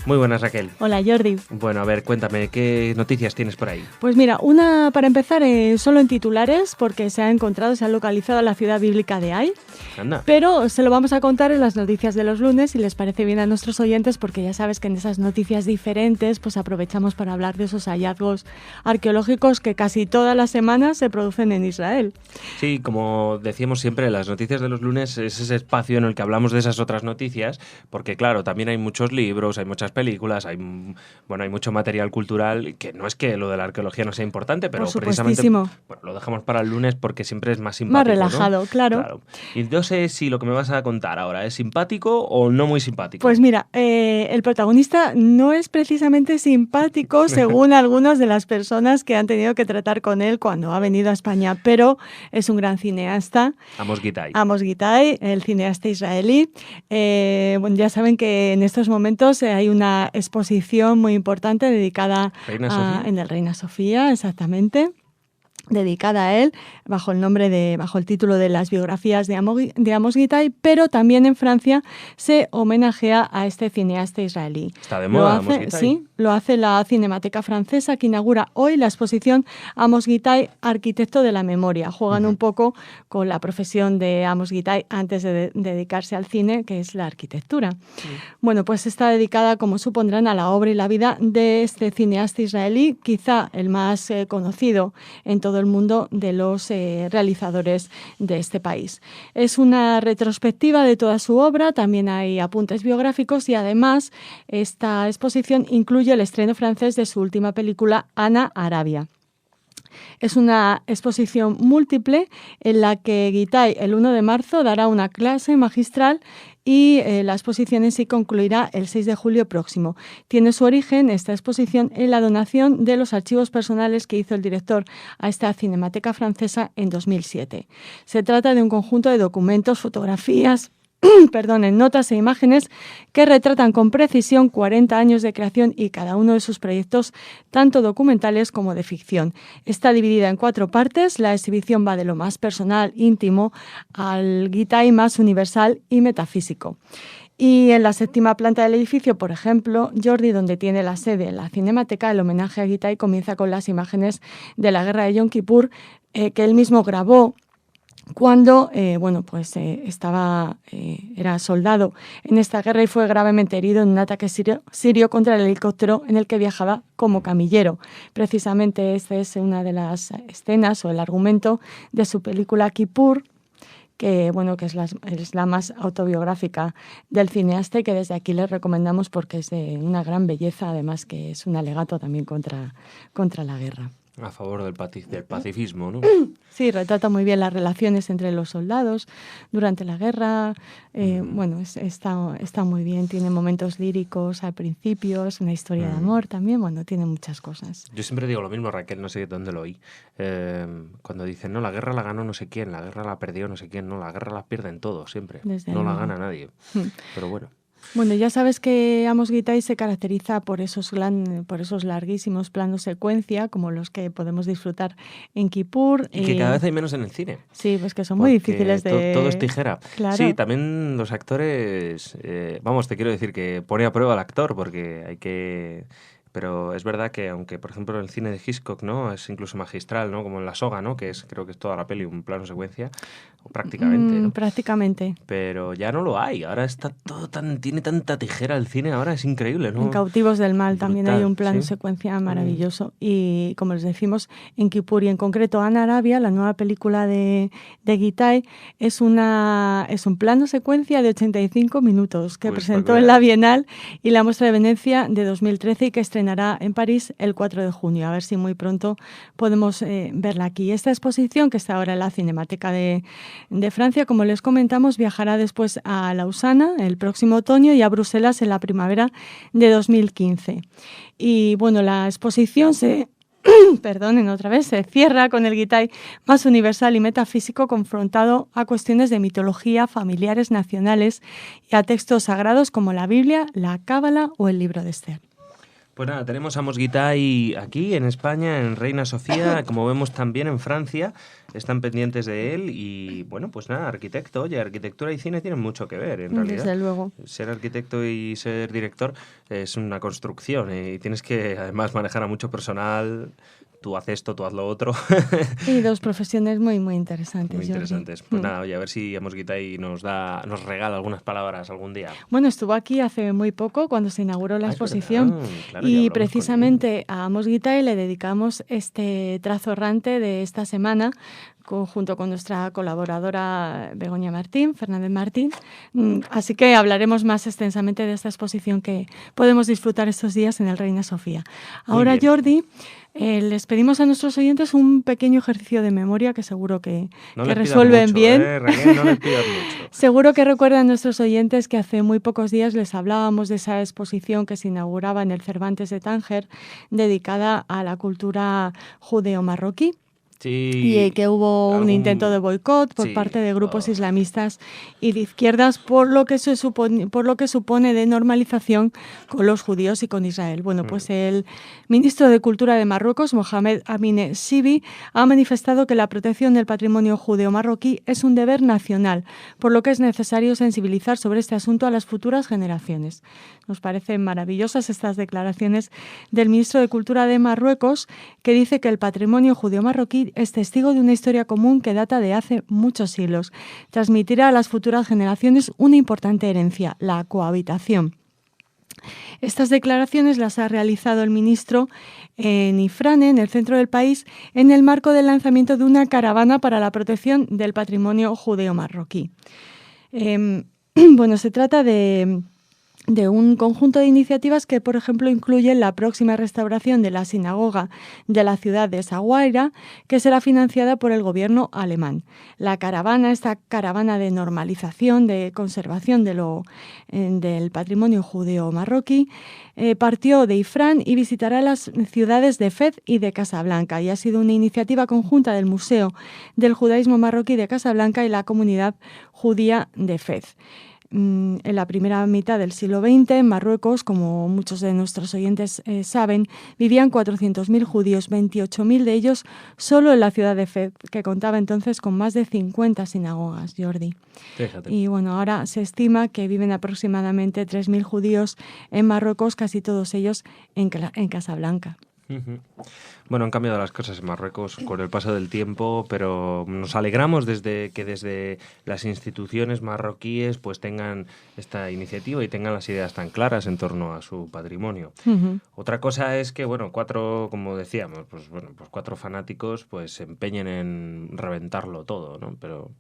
Muy buenas, Raquel. Hola, Jordi. Bueno, a ver, cuéntame, ¿qué noticias tienes por ahí? Pues mira, una para empezar solo en titulares, porque se ha localizado la ciudad bíblica de Ai. Anda. Pero se lo vamos a contar en las noticias de los lunes, si les parece bien a nuestros oyentes, porque ya sabes que en esas noticias diferentes pues aprovechamos para hablar de esos hallazgos arqueológicos que casi todas las semanas se producen en Israel. Sí, como decíamos siempre, las noticias de los lunes es ese espacio en el que hablamos de esas otras noticias, porque claro, también hay muchos libros, hay muchas películas, hay mucho material cultural, que no es que lo de la arqueología no sea importante, pero precisamente lo dejamos para el lunes porque siempre es más simpático. Más relajado, ¿no? Claro. Y no sé si lo que me vas a contar ahora es simpático o no muy simpático. Pues mira, el protagonista no es precisamente simpático según algunas de las personas que han tenido que tratar con él cuando ha venido a España, pero es un gran cineasta. Amos Gitai, el cineasta israelí. Ya saben que en estos momentos hay una exposición muy importante dedicada ¿Reina Sofía? En el Reina Sofía, exactamente. dedicada a él, bajo el título de Las biografías de Amos Gitay, pero también en Francia se homenajea a este cineasta israelí. Está de moda Amos Gitay. Sí, lo hace la Cinemateca Francesa, que inaugura hoy la exposición Amos Gitay, arquitecto de la memoria. Juegan un poco con la profesión de Amos Gitay antes de dedicarse al cine, que es la arquitectura. Bueno, pues está dedicada, como supondrán, a la obra y la vida de este cineasta israelí, quizá el más conocido en todo el mundo de los realizadores de este país. Es una retrospectiva de toda su obra, también hay apuntes biográficos y además esta exposición incluye el estreno francés de su última película, Ana Arabia. Es una exposición múltiple en la que Gitay el 1 de marzo dará una clase magistral y la exposición en sí concluirá el 6 de julio próximo. Tiene su origen, esta exposición, en la donación de los archivos personales que hizo el director a esta Cinemateca Francesa en 2007. Se trata de un conjunto de documentos, fotografías, notas e imágenes que retratan con precisión 40 años de creación y cada uno de sus proyectos, tanto documentales como de ficción. Está dividida en 4 partes. La exhibición va de lo más personal, íntimo, al Gitay más universal y metafísico. Y en la 7ª planta del edificio, por ejemplo, Jordi, donde tiene la sede la Cinemateca, el homenaje a Gitay comienza con las imágenes de la guerra de Yom Kippur, que él mismo grabó cuando era soldado en esta guerra y fue gravemente herido en un ataque sirio contra el helicóptero en el que viajaba como camillero. Precisamente esta es una de las escenas o el argumento de su película Kippur, que es la más autobiográfica del cineasta y que desde aquí les recomendamos porque es de una gran belleza, además que es un alegato también contra la guerra. A favor del pacifismo, ¿no? Sí, retrata muy bien las relaciones entre los soldados durante la guerra. Está muy bien. Tiene momentos líricos al principio, es una historia de amor también. Bueno, tiene muchas cosas. Yo siempre digo lo mismo, Raquel, no sé dónde lo oí. Cuando dicen, no, la guerra la ganó no sé quién, la guerra la perdió no sé quién. No, la guerra la pierden todos siempre. No la gana nadie. Pero bueno. Bueno, ya sabes que Amos Gitay se caracteriza por esos larguísimos planos secuencia, como los que podemos disfrutar en Kippur. Y que cada vez hay menos en el cine. Sí, pues que son muy difíciles de... Todo es tijera. Claro. Sí, también los actores... te quiero decir que pone a prueba al actor, porque hay que... Pero es verdad que aunque, por ejemplo, en el cine de Hitchcock, ¿no?, es incluso magistral, ¿no?, como en La soga, ¿no?, creo que es toda la peli un plano secuencia, prácticamente, ¿no? Prácticamente. Pero ya no lo hay. Ahora está todo tiene tanta tijera el cine, ahora es increíble, ¿no? En Cautivos del Mal también hay un plano ¿sí? secuencia maravilloso. Y como les decimos, en Kippur y en concreto Ana Arabia, la nueva película de Gitay, es un plano secuencia de 85 minutos que presentó en la Bienal y la Muestra de Venecia de 2013 y que estrenará en París el 4 de junio. A ver si muy pronto podemos verla aquí. Esta exposición, que está ahora en la Cinemateca de Francia, como les comentamos, viajará después a Lausana el próximo otoño y a Bruselas en la primavera de 2015. Y bueno, la exposición se cierra con el Gitay más universal y metafísico confrontado a cuestiones de mitología, familiares, nacionales y a textos sagrados como la Biblia, la Cábala o el libro de Esther. Pues nada, tenemos a Amos Gitay aquí en España, en Reina Sofía, como vemos también en Francia, están pendientes de él y bueno, pues nada, arquitecto, oye, arquitectura y cine tienen mucho que ver en realidad. Desde luego. Ser arquitecto y ser director es una construcción y tienes que además manejar a mucho personal. Tú haz esto, tú haz lo otro. Sí, dos profesiones muy, muy interesantes. Muy interesantes. Pues nada, oye, a ver si Amos Gitay nos regala algunas palabras algún día. Bueno, estuvo aquí hace muy poco, cuando se inauguró la exposición. Claro, y precisamente a Amos Gitay le dedicamos este trazo errante de esta semana, junto con nuestra colaboradora Begoña Martín, Fernández Martín. Así que hablaremos más extensamente de esta exposición que podemos disfrutar estos días en el Reina Sofía. Ahora, Jordi, les pedimos a nuestros oyentes un pequeño ejercicio de memoria que seguro que resuelven bien. Raquel, no les pidas mucho. Seguro que recuerdan nuestros oyentes que hace muy pocos días les hablábamos de esa exposición que se inauguraba en el Cervantes de Tánger, dedicada a la cultura judeo-marroquí, Sí, y que hubo un intento de boicot por parte de grupos islamistas y de izquierdas por lo que supone de normalización con los judíos y con Israel. Bueno, pues el ministro de Cultura de Marruecos, Mohamed Amine Sibi, ha manifestado que la protección del patrimonio judeo marroquí es un deber nacional, por lo que es necesario sensibilizar sobre este asunto a las futuras generaciones. Nos parecen maravillosas estas declaraciones del ministro de Cultura de Marruecos, que dice que el patrimonio judeo marroquí es testigo de una historia común que data de hace muchos siglos. Transmitirá a las futuras generaciones una importante herencia, la cohabitación. Estas declaraciones las ha realizado el ministro en Ifrane, en el centro del país, en el marco del lanzamiento de una caravana para la protección del patrimonio judeo marroquí. Bueno, se trata de un conjunto de iniciativas que, por ejemplo, incluyen la próxima restauración de la sinagoga de la ciudad de Essaouira, que será financiada por el gobierno alemán. Esta caravana de normalización, de conservación del patrimonio judeo marroquí, partió de Ifrán y visitará las ciudades de Fez y de Casablanca, y ha sido una iniciativa conjunta del Museo del Judaísmo Marroquí de Casablanca y la comunidad judía de Fez. En la primera mitad del siglo XX, en Marruecos, como muchos de nuestros oyentes saben, vivían 400.000 judíos, 28.000 de ellos solo en la ciudad de Fez, que contaba entonces con más de 50 sinagogas, Jordi. Fíjate. Y bueno, ahora se estima que viven aproximadamente 3.000 judíos en Marruecos, casi todos ellos en Casablanca. Bueno, han cambiado las cosas en Marruecos con el paso del tiempo, pero nos alegramos desde las instituciones marroquíes pues tengan esta iniciativa y tengan las ideas tan claras en torno a su patrimonio. Otra cosa es que, bueno, como decíamos, pues cuatro fanáticos pues se empeñen en reventarlo todo, ¿no? Pero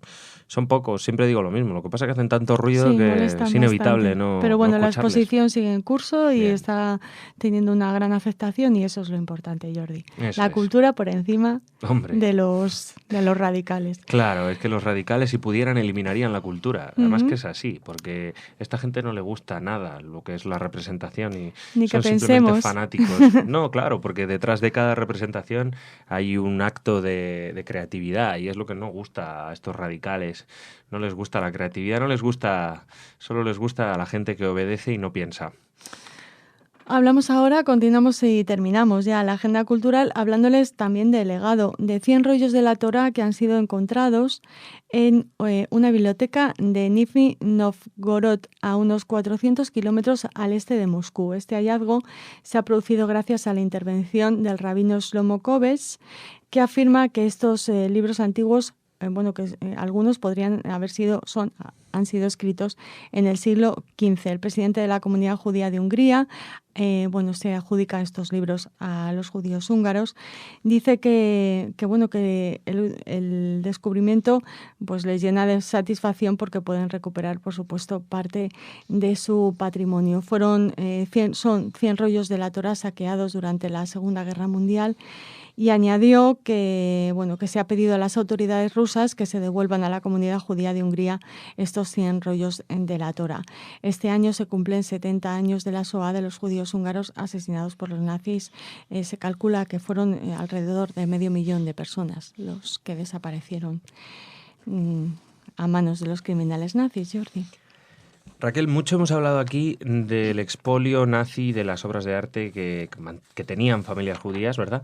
son pocos, siempre digo lo mismo. Lo que pasa es que hacen tanto ruido que es inevitable no. Pero bueno, no la escucharles. exposición sigue en curso y Bien. está teniendo una gran afectación, y eso es lo importante, Jordi. Eso La es. cultura por encima Hombre. de los radicales. Claro, es que los radicales, si pudieran, eliminarían la cultura. Además que es así, porque a esta gente no le gusta nada lo que es la representación y Ni son que simplemente pensemos. fanáticos. No, claro, porque detrás de cada representación hay un acto de creatividad, y es lo que no gusta a estos radicales. No les gusta la creatividad, solo les gusta a la gente que obedece y no piensa. Hablamos ahora, continuamos y terminamos ya la agenda cultural hablándoles también del legado de 100 rollos de la Torá que han sido encontrados en una biblioteca de Nizhny Novgorod, a unos 400 kilómetros al este de Moscú. Este hallazgo se ha producido gracias a la intervención del rabino Shlomo Kovetz, que afirma que estos libros antiguos, algunos han sido escritos en el siglo XV. El presidente de la Comunidad Judía de Hungría, se adjudica estos libros a los judíos húngaros. Dice que el descubrimiento pues les llena de satisfacción porque pueden recuperar, por supuesto, parte de su patrimonio. Son 100 rollos de la Torá saqueados durante la Segunda Guerra Mundial. Y añadió que se ha pedido a las autoridades rusas que se devuelvan a la comunidad judía de Hungría estos 100 rollos de la Torá. Este año se cumplen 70 años de la Shoah, de los judíos húngaros asesinados por los nazis. Se calcula que fueron alrededor de 500.000 de personas los que desaparecieron a manos de los criminales nazis, Jordi. Raquel, mucho hemos hablado aquí del expolio nazi de las obras de arte que tenían familias judías, ¿verdad?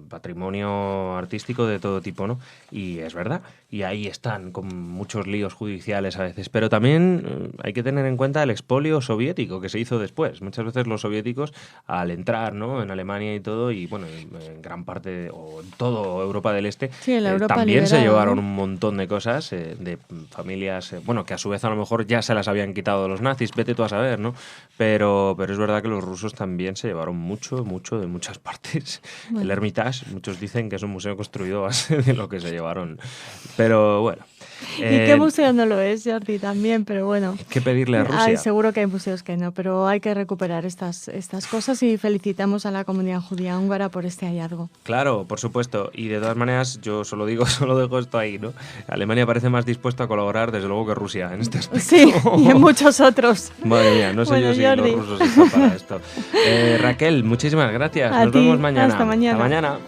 Patrimonio artístico de todo tipo, ¿no? Y es verdad, y ahí están con muchos líos judiciales a veces, pero también hay que tener en cuenta el expolio soviético que se hizo después. Muchas veces los soviéticos, al entrar, ¿no?, en Alemania y todo, y bueno, en gran parte o en toda Europa del Este, sí, Europa también liberada, se llevaron, ¿no?, un montón de cosas de familias, que a su vez a lo mejor ya se las habían quitado los nazis, vete tú a saber, ¿no? Pero es verdad que los rusos también se llevaron mucho de muchas partes. Bueno. El Hermitage, muchos dicen que es un museo construido a base de lo que se llevaron. Pero bueno. ¿Y qué museo no lo es, Jordi? También, pero bueno. ¿Qué pedirle a Rusia? Seguro que hay museos que no, pero hay que recuperar estas cosas, y felicitamos a la comunidad judía húngara por este hallazgo. Claro, por supuesto. Y de todas maneras, yo solo dejo esto ahí, ¿no? Alemania parece más dispuesto a colaborar, desde luego, que Rusia en este aspecto. Sí, y en muchos otros. Madre mía, no sé yo si Jordi, los rusos están para esto. Raquel, muchísimas gracias. Nos vemos mañana. Hasta mañana. Hasta mañana.